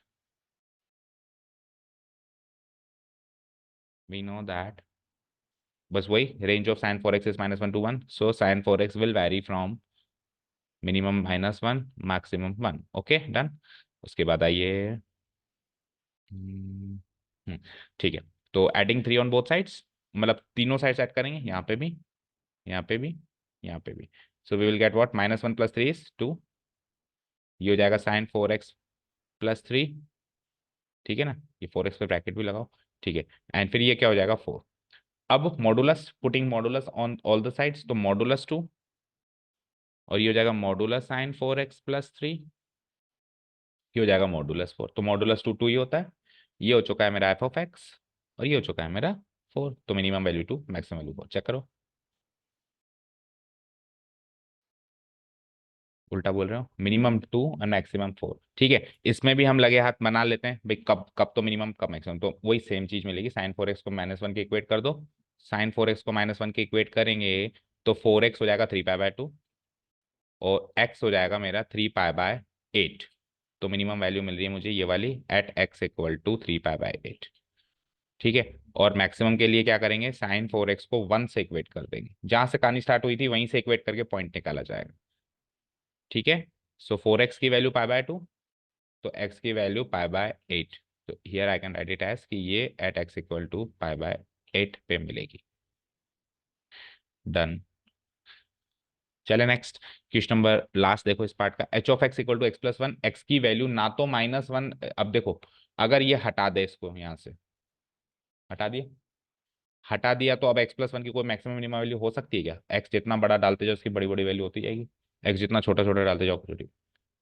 we know that, बस वही range of sine 4x is -1 to 1, so sine 4x will vary from minimum -1 maximum 1। Okay done. उसके बाद आइए, हम्म, ठीक है। तो एडिंग 3 ऑन बोथ साइड्स, मतलब तीनों साइड्स ऐड करेंगे, यहाँ पे भी, यहाँ पे भी, यहाँ पे भी। So we will get what, -1 + 3 is 2। ये हो जाएगा साइन 4x+3, ठीक है ना। ये 4x पे ब्रैकेट भी लगाओ, ठीक है। एंड फिर ये क्या हो जाएगा 4। अब modulus, putting modulus on all the sides, तो मॉडुलस 2, और ये हो जाएगा मॉडुलस साइन 4x+3, ये हो जाएगा मॉडुलस 4। तो मॉडुलस 2 2 ही होता है। ये हो चुका है मेरा f(x), और ये हो चुका है मेरा 4। तो minimum value 2, maximum value 4, check करो। उल्टा बोल रहे हो, मिनिमम 2 और मैक्सिमम 4, ठीक है। इसमें भी हम लगे हाथ बना लेते हैं भाई, कब कब तो मिनिमम कब मैक्सिमम, तो वही सेम चीज मिलेगी। साइन 4x को -1 के इक्वेट कर दो, साइन 4x को -1 के इक्वेट करेंगे तो 4x हो जाएगा 3 पाई/2, और x हो जाएगा मेरा 3 पाई/8। तो मिनिमम वैल्यू मिल रही है मुझे ये वाली एट x इक्वल टू 3 पाई/8, ठीक है। और मैक्सिमम के लिए क्या करेंगे, साइन 4x को 1 से इक्वेट कर देंगे, जहां से कहानी स्टार्ट हुई थी वहीं से इक्वेट करके पॉइंट निकाला जाएगा, ठीक है। सो 4x की वैल्यू पाई/2, तो x की वैल्यू पाई/8। तो here I can write it as कि ये एट x इक्वल टू पाई/8 पे मिलेगी। डन। चले नेक्स्ट क्वेश्चन नंबर लास्ट देखो इस पार्ट का, h(x equal to x+1), x की वैल्यू ना तो -1, अब देखो, अगर ये हटा दे, इसको यहाँ से हटा दिया, हटा दिया, तो अब x+1 की कोई मैक्सिमम मिनिमम वैल्यू हो सकती है क्या। x जितना बड़ा डालते जाओ उसकी बड़ी बड़ी वैल्यू होती जाएगी, x जितना छोटा छोटा डालते जाओ छोटी।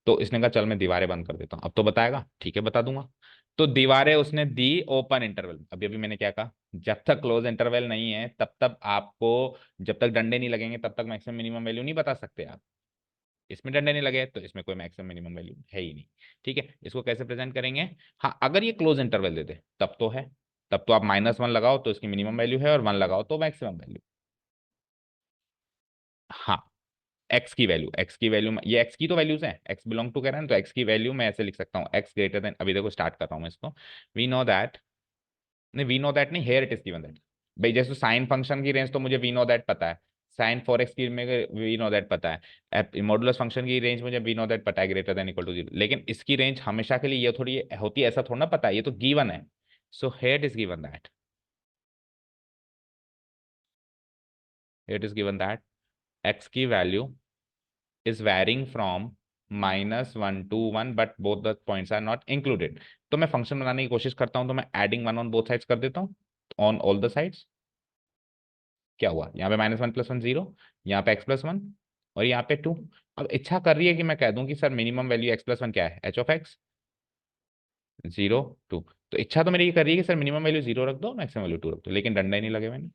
तो इसने कहा चल मैं दीवारें बंद कर देता हूँ, अब तो बताएगा, ठीक है बता दूंगा। तो दीवारें उसने दी ओपन इंटरवल, अभी अभी मैंने क्या कहा, जब तक क्लोज इंटरवल नहीं है तब तक आपको, जब तक डंडे नहीं लगेंगे तब तक मैक्सिमम मिनिमम वैल्यू नहीं बता सकते आप। इसमें डंडे नहीं लगे तो इसमें कोई मैक्सिमम मिनिमम वैल्यू है ही नहीं, ठीक है। इसको कैसे प्रेजेंट करेंगे, हाँ अगर ये क्लोज इंटरवल दे दे तब तो है, तब तो आप -1 लगाओ तो इसकी मिनिमम वैल्यू है, और 1 लगाओ तो मैक्सिमम वैल्यू। हाँ, एक्स की वैल्यू में, ये एक्स की तो वैल्यूज हैं, एक्स बिलोंग टू कह रहे हैं, तो एक्स की वैल्यू मैं ऐसे लिख सकता हूँ, एक्स ग्रेटर देन, अभी देखो स्टार्ट कर रहा हूँ मैं इसको। वी नो दैट, नहीं वी नो दैट नहीं, here it is given that. भाई जैसे साइन फंक्शन की रेंज तो मुझे वी नो दैट पता है, साइन 4x की में वी नो दैट पता है, मॉडुलस फंक्शन की रेंज मुझे वी नो दैट पता है ग्रेटर देन इक्वल टू 0, लेकिन इसकी रेंज हमेशा के लिए ये थोड़ी होती है ऐसा थोड़ा ना पता है, ये तो गिवन है। So here is given that, here is given that x की value is varying from -1 to 1 but both the points are not included। तो मैं फंक्शन बनाने की कोशिश करता हूं, तो मैं एडिंग 1 ऑन बोथ साइड्स कर देता हूं, ऑन ऑल द साइड्स। क्या हुआ, यहाँ पे -1 + 1 0, यहाँ पे x+1, और यहाँ पे 2। अब इच्छा कर रही है कि मैं कह दूं कि सर मिनिमम वैल्यू x+1 क्या है, h(x) 0 2। तो इच्छा तो मेरी ये कर रही है कि सर मिनिमम वैल्यू 0 रख दो, मैक्सिमम वैल्यू 2 रख दो, लेकिन डंडा ही नहीं लगे मैंने।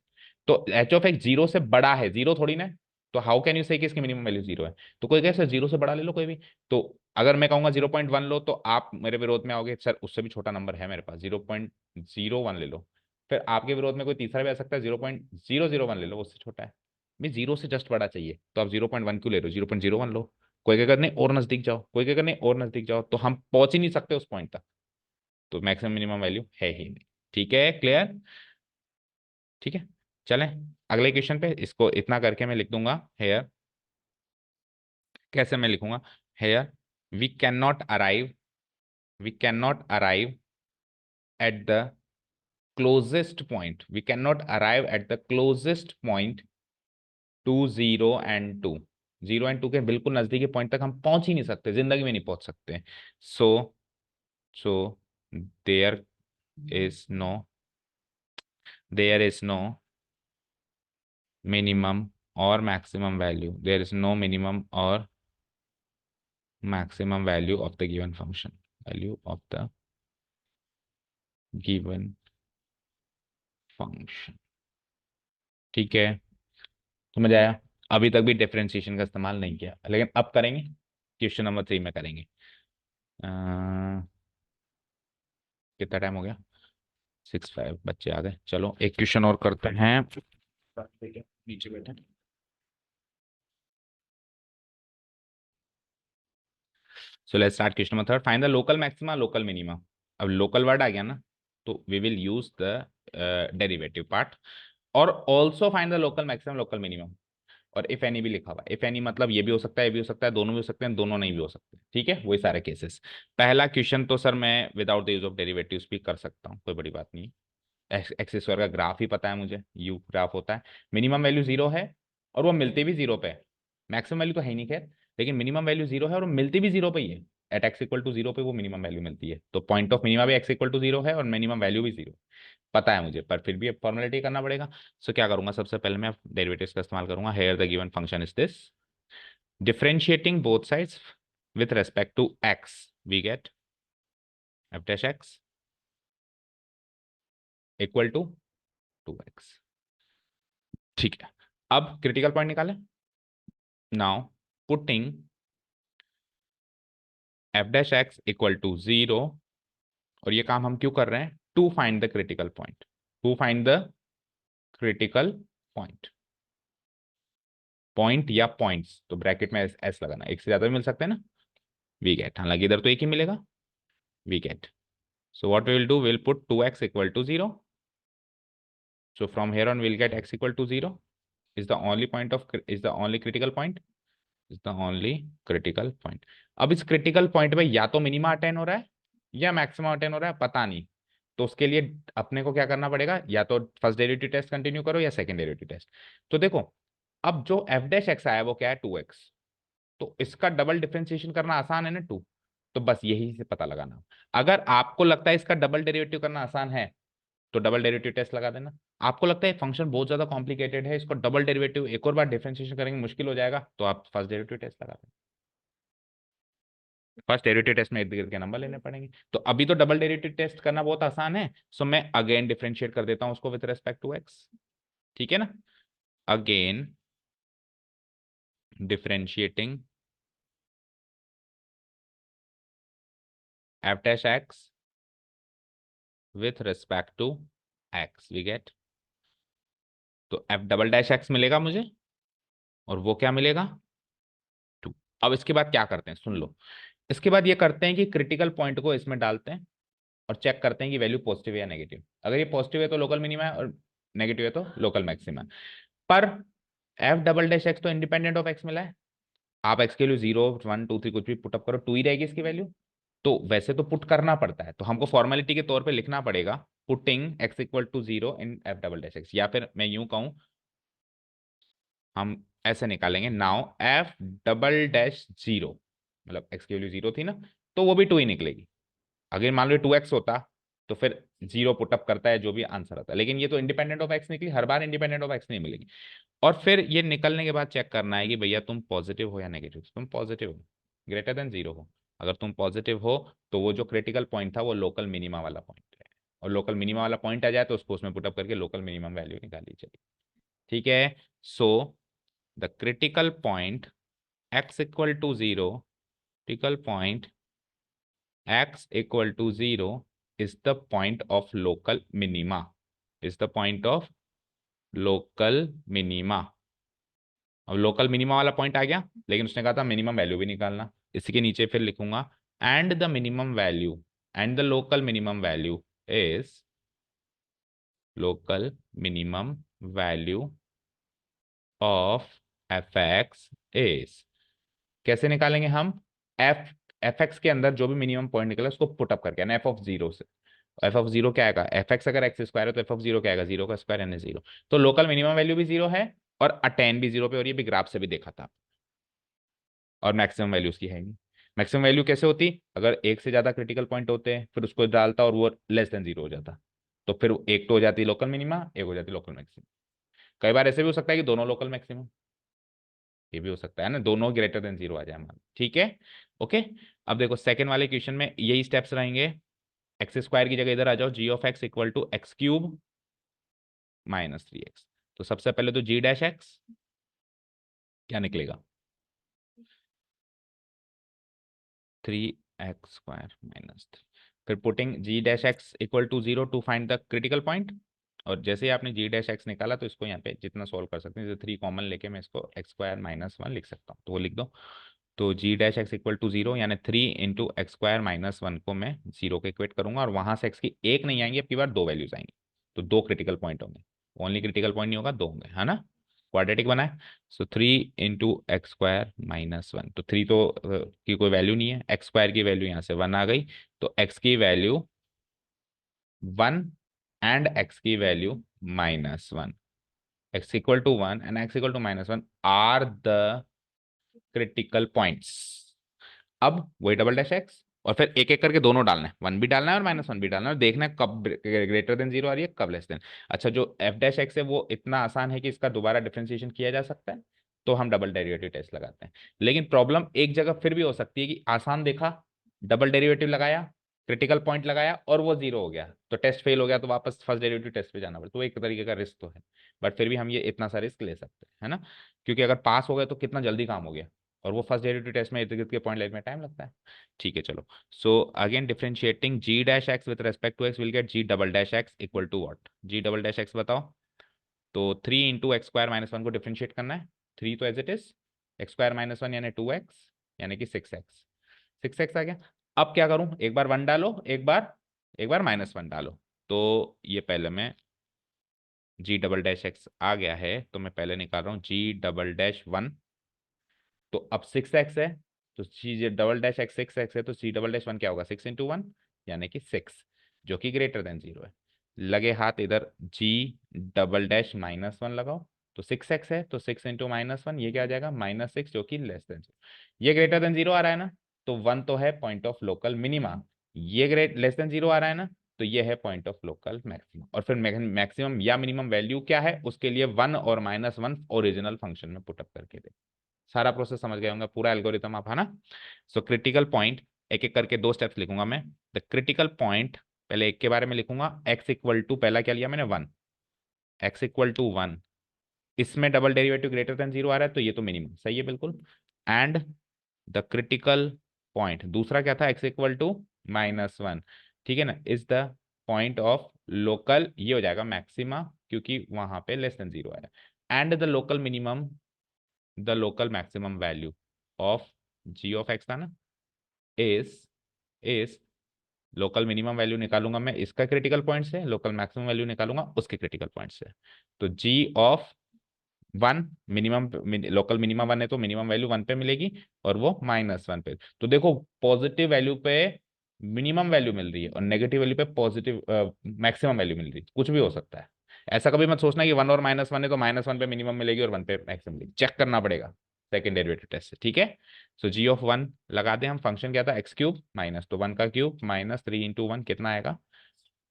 तो h(x) 0 से बड़ा है, 0 थोड़ी ना है, तो हाउ कैन यू से कि इसकी मिनिमम वैल्यू 0 है? तो कोई कहे सर 0 से बड़ा ले लो कोई भी। तो अगर मैं कहूंगा 0.1 लो तो आप मेरे विरोध में आओगे सर उससे भी छोटा नंबर है मेरे पास, 0.01 ले लो। फिर आपके विरोध में कोई तीसरा भी आ सकता है, 0.001 ले लो, उससे छोटा है। मैं 0 से जस्ट बड़ा चाहिए, तो आप 0.1 क्यों ले रहे हो? 0.01 लो। कोई कहेगा नहीं और नजदीक जाओ, कोई कहेगा नहीं और नजदीक जाओ, तो हम पहुंच ही नहीं सकते उस पॉइंट तक। तो मैक्सिमम मिनिमम वैल्यू है ही नहीं। ठीक है, क्लियर? ठीक है, चलें अगले क्वेश्चन पे। इसको इतना करके मैं लिख दूंगा हेयर। कैसे मैं लिखूंगा? Here we can not arrive, we can not arrive at the closest point, we cannot arrive at the closest point to 0 and 2। 0 and 2 के बिल्कुल नजदीकी पॉइंट तक हम पहुंच ही नहीं सकते, जिंदगी में नहीं पहुंच सकते। So so there is no, there is no minimum और maximum value, there is no minimum और maximum value of the given function, value of the given function. ठीक है, समझ आया? अभी तक भी डिफरेंशिएशन का इस्तेमाल नहीं किया, लेकिन अब करेंगे, क्वेश्चन नंबर 3 में करेंगे। अ, कितना टाइम हो गया? 6:05, बच्चे आ गए। चलो एक क्वेश्चन और करते हैं। नीचे बैठे। So let's start question number 3, find the local maxima local minima. अब लोकल वर्ड आ गया ना, तो we will use the derivative part. और also find the local maximum local minimum. और इफ एनी भी लिखा हुआ है, इफ एनी मतलब ये भी हो सकता है, ये भी हो सकता है, दोनों भी हो सकते हैं, दोनों नहीं भी हो सकते। ठीक है, वही सारे केसेस। पहला क्वेश्चन तो सर मैं without the use of derivatives भी कर सकता हूँ, कोई बड़ी बात नहीं। एक्स स्क्वायर का ग्राफ ही पता है मुझे, यू ग्राफ होता है। मिनिमम वैल्यू 0 है और वो मिलती भी 0 पे है। मैक्सिमम वैल्यू तो है ही नहीं खैर, लेकिन मिनिमम वैल्यू 0 है और वो मिलती भी 0 पे ही है। एट एक्स इक्वल टू 0 पे वो मिनिमम वैल्यू मिलती है, तो पॉइंट ऑफ मिनिमम भी एक्स इक्वल टू 0 है और मिनिमम वैल्यू भी 0 पता है मुझे, पर फिर भी फॉर्मेलिटी करना पड़ेगा। सो क्या करूंगा, सबसे पहले मैं डेरिवेटिव्स का इस्तेमाल करूंगा। Here the given function is this, differentiating both sides with respect to x, we get f dash x equal to 2x। ठीक है, अब क्रिटिकल पॉइंट निकालें। Now putting f dash x equal to 0, और ये काम हम क्यों कर रहे हैं? To find the critical point, to find the critical point. Point या पॉइंट्स तो ब्रैकेट में एस लगाना, एक से ज्यादा भी मिल सकते हैं ना। वी गेट, हालांकि इधर तो एक ही मिलेगा। We get, so what we will do, we'll put 2x equal to 0। So from here on we'll get x equal to 0 is the only point of, is the only critical point, is the only critical point। अब इस critical point में या तो minima attain हो रहा है या maximum attain हो रहा है, पता नहीं। तो उसके लिए अपने को क्या करना पड़ेगा, या तो फर्स्ट डेरिवेटिव टेस्ट कंटिन्यू करो या सेकंड डेरिवेटिव टेस्ट। तो देखो, अब जो एफ डैश एक्स आया वो क्या है? 2x। तो इसका डबल डिफरेंशिएशन करना आसान है ना, 2। तो बस यही से पता लगाना। अगर आपको लगता है इसका डबल डेरिवेटिव करना आसान है तो डबल डेरिवेटिव टेस्ट लगा देना। आपको लगता है फंक्शन बहुत ज्यादा कॉम्प्लिकेटेड है, इसको डबल डेरिवेटिव एक और बार डिफरेंशिएशन करेंगे मुश्किल हो जाएगा, तो आप फर्स्ट डेरिवेटिव टेस्ट लगा देना। फर्स्ट डेरिवेटिव टेस्ट में इर्द गिर्द के नंबर लेने पड़ेंगे, तो अभी तो डबल डेरिवेटिव टेस्ट करना बहुत आसान है। सो मैं अगेन डिफरेंशिएट कर देता हूं उसको विद रेस्पेक्ट टू एक्स। ठीक है ना? Again differentiating f dash x with respect to x, we get, तो एफ डबल डैश एक्स मिलेगा मुझे, और वो क्या मिलेगा? 2। अब इसके बाद क्या करते हैं, सुन लो। इसके बाद ये करते हैं कि क्रिटिकल पॉइंट को इसमें डालते हैं और चेक करते हैं कि वैल्यू पॉजिटिव है या नेगेटिव। अगर ये पॉजिटिव है तो लोकल मिनिमा है, और नेगेटिव है तो लोकल मैक्सिमा है। पर एफ डबल डैश एक्स तो इंडिपेंडेंट ऑफ एक्स मिला है। आप एक्स के लिए 0 1 2 3 कुछ भी पुटअप करो, 2 ही रहेगी इसकी वैल्यू। तो वैसे तो पुट करना पड़ता है, तो हमको फॉर्मेलिटी के तौर पे लिखना पड़ेगा putting x equal to 0 in f double dash x, या फिर मैं यूं कहूं, हम ऐसे निकालेंगे। नाउ एफ डबल डैश 0, मतलब एक्स की वैल्यू 0 थी ना, तो वो भी 2 ही निकलेगी। अगर मान लो 2x होता तो फिर 0 पुटअप करता है जो भी आंसर आता है, लेकिन ये तो इंडिपेंडेंट ऑफ एक्स निकली, हर बार इंडिपेंडेंट ऑफ एक्स नहीं मिलेगी। और फिर ये निकलने के बाद चेक करना है कि भैया तुम पॉजिटिव हो या नेगेटिव। तुम पॉजिटिव हो, ग्रेटर देन 0 हो। अगर तुम पॉजिटिव हो तो वो जो क्रिटिकल पॉइंट था वो लोकल मिनिमा वाला पॉइंट है, और लोकल मिनिमा वाला पॉइंट आ जाए तो उसको उसमें पुटअप करके लोकल मिनिमम वैल्यू निकाली चाहिए। ठीक है? So the critical point x equal to zero, critical point x equal to zero is the point of local minima, is the point of local minima. अब लोकल मिनिमा वाला point आ गया, लेकिन उसने कहा था मिनिमम वैल्यू भी निकालना। इसी के नीचे फिर लिखूंगा and the minimum value, and the local minimum value is, local minimum value of f x is. कैसे निकालेंगे हम? एफ एफ एक्स के अंदर जो भी मिनिमम पॉइंट निकले उसको पुट अप करके, एफ ऑफ जीरो से। एफ ऑफ जीरो क्या आएगा? एफ एक्स अगर एक्स स्क्वायर है तो एफ ऑफ जीरो क्या आएगा? जीरो का स्क्वायर यानी जीरो। तो लोकल मिनिमम वैल्यू भी जीरो है और अटेन भी जीरो पे, और ये भी ग्राफ से भी देखा था। और मैक्सिमम वैल्यू उसकी है नहीं। मैक्सिमम वैल्यू कैसे होती? अगर एक से ज्यादा क्रिटिकल पॉइंट होते हैं फिर उसको डालता और वो लेस देन जीरो हो जाता, तो फिर एक तो हो जाती लोकल मिनिमा, एक हो जाती लोकल मैक्सिमम। कई बार ऐसे भी हो सकता है कि दोनों लोकल मैक्सिमम, ये भी हो सकता है ना, दोनों ग्रेटर देन जीरो आ जाए हमारा। ठीक है, ओके। अब देखो सेकंड वाले क्वेश्चन में यही स्टेप्स रहेंगे। एक्स स्क्वायर की जगह इधर आ जाओ, g of x equal to x cube minus three x. तो सबसे पहले तो जी डैश एक्स क्या निकलेगा? Three x square minus three. फिर putting g dash x equal to zero to find the critical point. और जैसे ही आपने जी डैश एक्स निकाला तो इसको यहाँ पे जितना सॉल्व कर सकते हैं, जैसे थ्री कॉमन लेके मैं इसको एक्स स्क्वायर माइनस वन लिख सकता हूँ, तो वो लिख दो। तो g dash x equal to zero यानी three into x square minus one को मैं जीरो के इक्वेट करूंगा, और वहां से एक्स की एक नहीं आएंगी, अब की बार दो वैल्यूज आएंगी। तो दो क्रिटिकल पॉइंट होंगे, ओनली क्रिटिकल पॉइंट नहीं होगा, दो होंगे, है ना। क्वाड्रेटिक बना है। So three into x square minus one, तो थ्री तो की कोई वैल्यू नहीं है, एक्स स्क्वायर की वैल्यू यहाँ से वन आ गई। तो एक्स की वैल्यू वन एंड एक्स की value minus one, x equal to one and x equal to minus one are the critical points. अब वही डबल डैश एक्स और फिर एक एक करके दोनों डालना है, वन भी डालना है और माइनस वन भी डालना है, और देखना है कब ग्रेटर देन जीरो आ रही है, कब लेस देन। अच्छा, जो एफ डैश एक्स है वो इतना आसान है कि इसका दोबारा डिफरेंशिएशन किया जा सकता है, तो हम डबल डेरिवेटिव टेस्ट लगाते हैं। लेकिन प्रॉब्लम एक जगह फिर भी हो सकती है कि आसान देखा, डबल डेरिवेटिव लगाया, क्रिटिकल पॉइंट लगाया और वो जीरो हो गया, तो टेस्ट फेल हो गया, तो वापस फर्स्ट डेरिवेटिव टेस्ट पे जाना पड़ता, तो एक तरीके का रिस्क तो है। बट फिर भी हम ये इतना सा रिस्क ले सकते हैं, है ना, क्योंकि अगर पास हो गए तो कितना जल्दी काम हो गया, और वो फर्स्ट डेरिवेटिव टेस्ट में इर्द गिर्द के पॉइंट लेने में टाइम लगता है। ठीक है, चलो। So again differentiating g dash x with respect to x will get g double dash x equal to what? G double dash x बताओ। तो three into x square minus one को डिफरेंशिएट करना है, थ्री तो as it is, x square minus one यानी two x, यानी कि six x. Six x आ गया। अब क्या करूं? एक बार वन डालो, एक बार माइनस वन डालो। तो ये पहले मैं जी डबल डैश एक्स आ गया है, तो मैं पहले निकाल रहा हूँ जी डबल डैश वन। तो अब सिक्स एक्स है, तो c double dash x six x है, तो सी डबल डैश वन क्या होगा? सिक्स इंटू वन यानी कि सिक्स, जो कि ग्रेटर देन जीरो है। लगे हाथ इधर जी डबल डैश माइनस वन लगाओ। तो सिक्स एक्स है, तो सिक्स इंटू माइनस वन ये क्या आ जाएगा? माइनस सिक्स, जो कि लेस देन जीरो। ये ग्रेटर देन जीरो आ रहा है ना, तो वन तो है पॉइंट ऑफ लोकल मिनिमा। ये ग्रेट लेस देन जीरो आ रहा है ना, तो ये है पॉइंट ऑफ लोकल मैक्सिमम। और फिर मैक्सिमम या मिनिमम वैल्यू क्या है उसके लिए वन और माइनस वन ओरिजिनल फंक्शन में पुटअप करके दे। सारा प्रोसेस समझ गए होंगे, पूरा एल्गोरिथम आप, है ना। सो क्रिटिकल पॉइंट, एक एक करके दो स्टेप्स लिखूंगा मैं। द क्रिटिकल पॉइंट, पहले एक के बारे में लिखूंगा, एक्स इक्वल टू, पहला क्या लिया मैंने? One. X equal to one, इसमें double derivative greater than zero आ रहा है, तो ये तो मिनिमम सही है बिल्कुल। एंड द क्रिटिकल पॉइंट, दूसरा क्या था? X equal to minus one, ठीक है ना, is the point of local, ये हो जाएगा मैक्सिमा, क्योंकि वहां पे लेस देन जीरो आया। And the local minimum, the local maximum value of g of x था ना, इज लोकल मिनिमम वैल्यू निकालूंगा मैं इसका क्रिटिकल पॉइंट से, लोकल मैक्सिमम वैल्यू निकालूंगा उसके क्रिटिकल पॉइंट से। तो g of one, minimum local minimum one है तो मिनिमम वैल्यू वन पे मिलेगी, और वो माइनस वन पे। तो देखो पॉजिटिव वैल्यू पे मिनिमम वैल्यू मिल रही है और नेगेटिव वैल्यू पे पॉजिटिव मैक्सिमम वैल्यू मिल रही है, कुछ भी हो सकता है। ऐसा कभी मत सोचना कि वन और माइनस वन है तो माइनस वन पे मिनिमम मिलेगी और वन पे मैक्सिमम मिलेगी, चेक करना पड़ेगा सेकंड डेरिवेटिव टेस्ट से, ठीक है। सो जी ऑफ वन लगा दें हम, फंक्शन क्या था? एक्स क्यूब माइनस, तो वन का cube minus three into one कितना आएगा?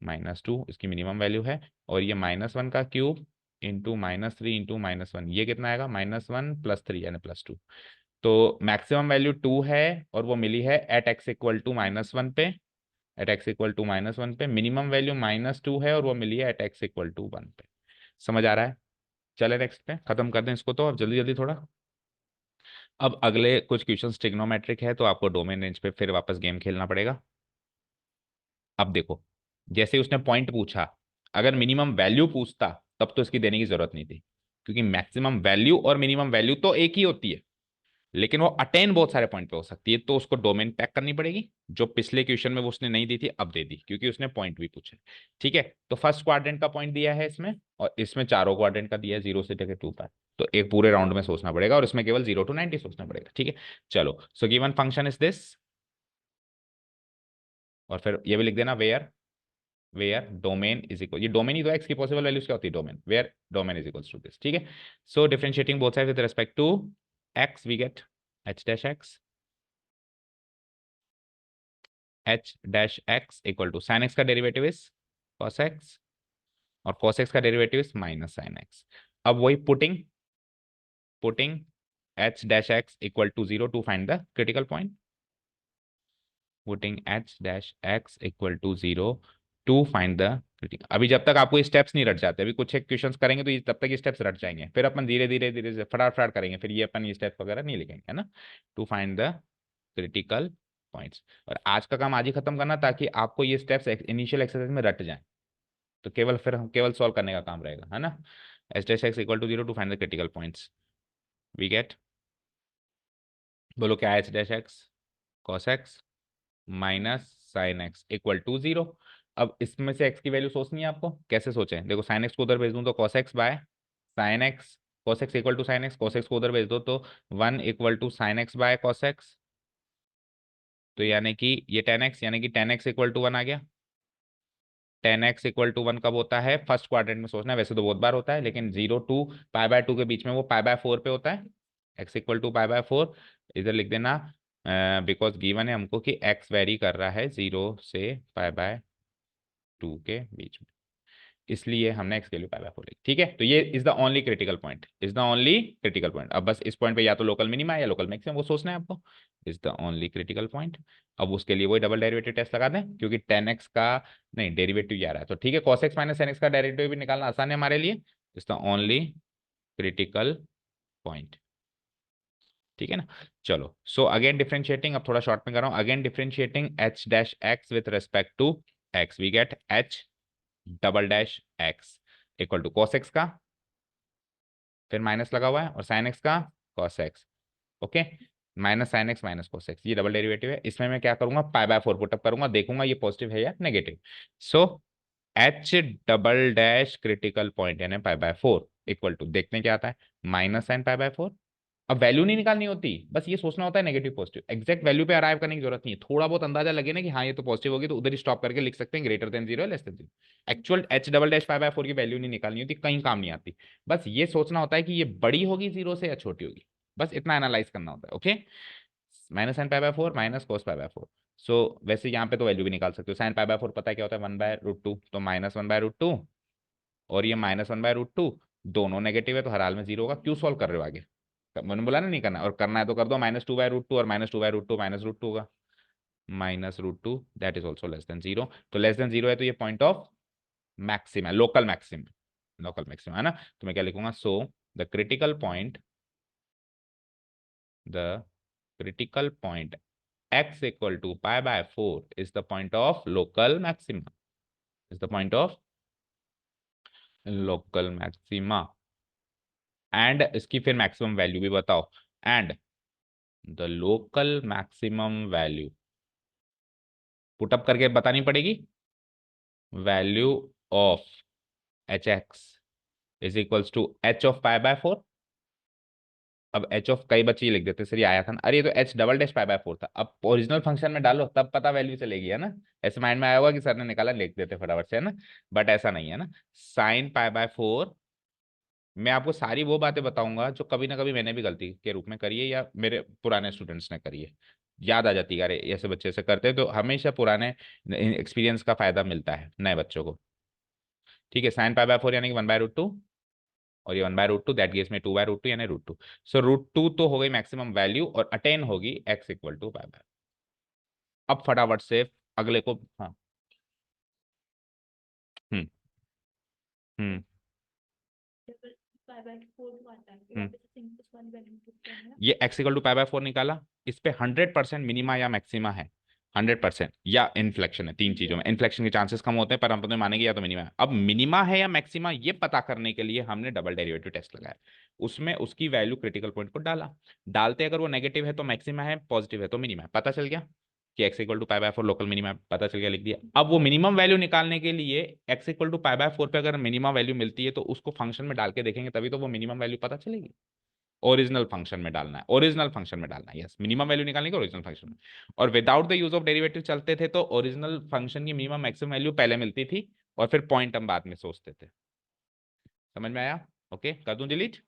माइनस टू, इसकी मिनिमम वैल्यू है। और ये माइनस वन का cube into minus three into minus one, ये कितना आएगा? माइनस वन प्लस थ्री यानी प्लस टू। तो मैक्सिमम वैल्यू टू है और वो मिली है at x equal to minus one पे, at x equal to minus one पे। मिनिमम वैल्यू माइनस टू है और वो मिली है at x equal to one पे। समझ आ रहा है? चले नेक्स्ट पे, खत्म कर दें इसको तो अब जल्दी जल्दी थोड़ा। अब अगले कुछ क्वेश्चन ट्रिग्नोमेट्रिक है, तो आपको डोमेन रेंज पे फिर वापस गेम खेलना पड़ेगा। अब देखो, जैसे उसने पॉइंट पूछा, अगर मिनिमम वैल्यू पूछता तब तो इसकी देने की जरूरत नहीं थी, क्योंकि मैक्सिमम वैल्यू और मिनिमम वैल्यू तो एक ही होती है, लेकिन वो अटेन बहुत सारे पॉइंट पे हो सकती है, तो उसको डोमेन पैक करनी पड़ेगी, जो पिछले क्वेश्चन में वो उसने नहीं दी थी अब दे दी, क्योंकि उसने पॉइंट भी पूछे। ठीक है, तो फर्स्ट क्वाड्रेंट का पॉइंट दिया है इसमें, और इसमें चारों क्वाड्रेंट का दिया है 0 से लेकर 2 पर। तो एक पूरे राउंड में सोचना पड़ेगा, और इसमें केवल 0 to 90 सोचना पड़ेगा। ठीक है, चलो, so given function is this, और फिर ये भी लिख देना, वेयर डोमेन इज इक्वल, ये डोमेन ही तो एक्स की पॉसिबल वैल्यूज क्या होती है, domain, where domain is equals to this. ठीक है, so differentiating both side with respect to x, we get h dash x, h dash x equal to sine x का derivative is cos x, और cos x का derivative is minus sine x. अब वही putting h dash x equal to 0 to find the critical point, putting h dash x equal to 0 to find the critical. अभी जब तक आपको steps नहीं रट जाते, अभी कुछ एक क्वेश्चंस करेंगे तो ये तब तक ये स्टेप्स रट जाएंगे, फिर अपन धीरे धीरे धीरे से फटाफट फटाफट करेंगे, फिर ये अपन ये स्टेप्स वगैरह नहीं लिखेंगे, है ना। To find the critical points, और आज का काम आज ही खत्म करना, ताकि आपको ये स्टेप्स इनिशियल एक्सरसाइज में रट जाए, तो केवल फिर हम केवल सॉल्व करने का काम रहेगा, है ना। H dash x equal to 0 to find the critical points, we get, बोलो क्या है, h dash x cos x minus sine x equal to 0। अब इसमें से एक्स की वैल्यू सोचनी है आपको, कैसे सोचें, देखो साइन एक्स को उधर भेज दूं तो cos x by sine x, cos x equal to sine x, cos x को उधर भेज दो तो 1 equal to sine x by cos x, तो यानी कि ये टेन एक्स, यानी कि टेन एक्स इक्वल टू 1 आ गया। टेन एक्स इक्वल टू 1 कब होता है, फर्स्ट क्वाड्रेंट में सोचना है, वैसे तो बहुत बार होता है, लेकिन 0 टू पाई बाय 2 के बीच में वो पाई बाय 4 पे होता है, x equal to pi by 4, इधर लिख देना, बिकॉज गिवन है हमको कि एक्स वेरी कर रहा है 0 से पाई बाय 2 के बीच में, इसलिए हमने एक्स की वैल्यू पाई बाय 4 लिखी। ठीक है, तो ये is the only critical point, is the only critical point. अब बस इस पॉइंट पे या तो लोकल मिनिमा या लोकल मैक्सिमम वो सोचना है आपको, is the only critical point. अब उसके लिए वही डबल डेरिवेटिव टेस्ट लगा दें, क्योंकि टेन एक्स का नहीं डेरिवेटिव आ रहा है, तो ठीक है, cos x minus ten x का डेरिवेटिव भी निकालना आसान है हमारे लिए, is the only critical point. ठीक है ना, चलो, सो अगेन डिफरेंशिएटिंग, अब थोड़ा शॉर्ट में कर रहा हूं, again differentiating h dash x with respect to x, we get h double dash x equal to cos x का, फिर माइनस लगा हुआ है, और साइन एक्स का cos x, okay, minus sine x minus cos x, ये double derivative है, इसमें मैं क्या करूंगा, पाई बाय 4 पुटअप करूंगा, देखूंगा ये पॉजिटिव है या negative. So H double dash critical point यानी पाई बाय 4 इक्वल टू, देखते हैं क्या आता है, माइनस साइन पाई बाय 4। अब वैल्यू नहीं निकालनी होती, बस ये सोचना होता है नेगेटिव पॉजिटिव, एग्जैक्ट वैल्यू पे अराइव करने की जरूरत नहीं है, थोड़ा बहुत अंदाजा लगे ना कि हाँ ये तो पॉजिटिव होगी, तो उधर ही स्टॉप करके लिख सकते हैं greater than 0 less than 0। Actual H double dash 5/4 की वैल्यू नहीं निकालनी होती, कहीं काम नहीं आती, बस ये सोचना होता है कि ये बड़ी होगी 0 से या छोटी होगी, बस इतना एनालाइज करना होता है। Okay, minus sine pi by 4 minus cos pi by 4। सो वैसे यहाँ पे तो वैल्यू भी निकाल सकते हो, साइन पाई बाय 4 पता है क्या होता है, 1/√2, तो -1/√2, और ये -1/√2, दोनों नेगेटिव है तो हर हाल में 0 होगा, क्यों सॉल्व कर रहे हो आगे, मैंने बोला ना नहीं करना, और करना है तो कर दो, -2/√2, और -2/√2 -√2 होगा, -√2 that is also less than 0, तो लेस देन 0 है तो ये पॉइंट ऑफ मैक्सिम है, लोकल मैक्सिम, लोकल मैक्सिम है ना, तो मैं क्या लिखूंगा, सो the critical point, the critical point x equal to pi/4 is the point of local maxima, is the point of local maxima, and इसकी फिर मैक्सिमम वैल्यू भी बताओ, and the local maximum value put up करके बतानी पड़ेगी, value of h x is equals to h of pi by 4। अब H of कई बच्चे ये लिख देते सर ये आया था ना, अरे ये तो H double dash pi by 4 था, अब ओरिजिनल फंक्शन में डालो तब पता वैल्यू चलेगी, है ना, ऐसे माइंड में आया होगा कि सर ने निकाला लिख देते फटाफट से, है ना, बट ऐसा नहीं है ना। साइन पाई बाय 4, मैं आपको सारी वो बातें बताऊंगा जो कभी ना कभी मैंने भी गलती के रूप में करी है, या मेरे पुराने स्टूडेंट्स ने करी है, याद आ जाती है अरे ऐसे बच्चे ऐसे करते हैं, तो हमेशा पुराने एक्सपीरियंस का फायदा मिलता है नए बच्चों को। ठीक है, साइन पाई बाय 4 यानी कि 1/√2, और ये 1/√2 दैट गिव्स में 2/√2 यानी √2। सो √2 तो हो गई मैक्सिमम वैल्यू, और अटेन होगी x equal to pi by. अब फटाफट से अगले को, हाँ, हम्म, हम्म, पाई बाय 4 को आता है, फिर हम्म, वापस से सिंपल वाली वैल्यू पुट करना है। ये x equal to pi by 4 निकाला, इस पे 100% मिनिमा या मैक्सिमा है, 100% या इन्फ्लेक्शन है, तीन चीजों में इन्फ्लेक्शन के चांसेस कम होते हैं, पर हम तो मानेंगे या तो मिनिमा है। अब मिनिमा है या मैक्सिमा ये पता करने के लिए हमने डबल डेरिवेटिव टेस्ट लगाया, उसमें उसकी वैल्यू क्रिटिकल पॉइंट को डाला, डालते अगर वो नेगेटिव है तो मैक्सिमा है, पॉजिटिव है तो मिनिमा है, पता चल गया कि x equal to pi by 4 local minima है, पता चल गया, लिख दिया। अब वो मिनिमम वैल्यू निकालने के लिए x equal to pi by 4 पे अगर मिनिमम वैल्यू मिलती है तो उसको फंक्शन में डाल के देखेंगे, तभी तो वो मिनिमम वैल्यू पता चलेगी। ओरिजिनल फंक्शन में डालना है, ओरिजिनल फंक्शन में डालना है, यस, मिनिमम वैल्यू निकालने के ओरिजिनल फंक्शन में। और without the use of derivative चलते थे तो ओरिजिनल फंक्शन की मिनिमम मैक्सिमम वैल्यू पहले मिलती थी और फिर पॉइंट हम बाद में सोचते थे। समझ में आया? ओके, कर दूं डिलीट?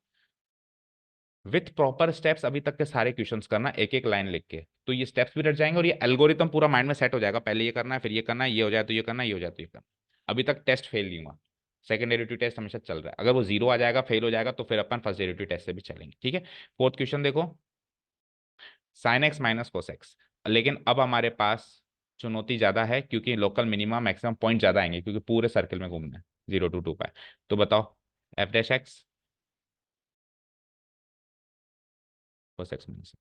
विथ प्रॉपर स्टेप्स अभी तक के सारे क्वेश्चंस करना एक एक लाइन लिख के, तो ये स्टेप्स भी रट जाएंगे और ये एल्गोरिथम पूरा माइंड में सेट हो जाएगा, पहले ये करना है, फिर ये करना है, ये हो जाए तो ये करना है, ये हो जाए तो ये करना। अभी तक टेस्ट फेल नहीं हुआ, सेकंड डेरिवेटिव टेस्ट हमेशा चल रहा है, अगर वो जीरो आ जाएगा, फेल हो जाएगा, तो फिर अपन फर्स्ट डेरिवेटिव टेस्ट से भी चलेंगे। ठीक है, फोर्थ क्वेश्चन देखो, sign x minus cos x. लेकिन अब हमारे पास चुनौती ज्यादा है, क्योंकि लोकल मिनिमम मैक्सिमम पॉइंट ज्यादा आएंगे, क्योंकि पूरे सर्किल में घूमना है 0 to 2 पाई। तो बताओ, F dash x cos x minus,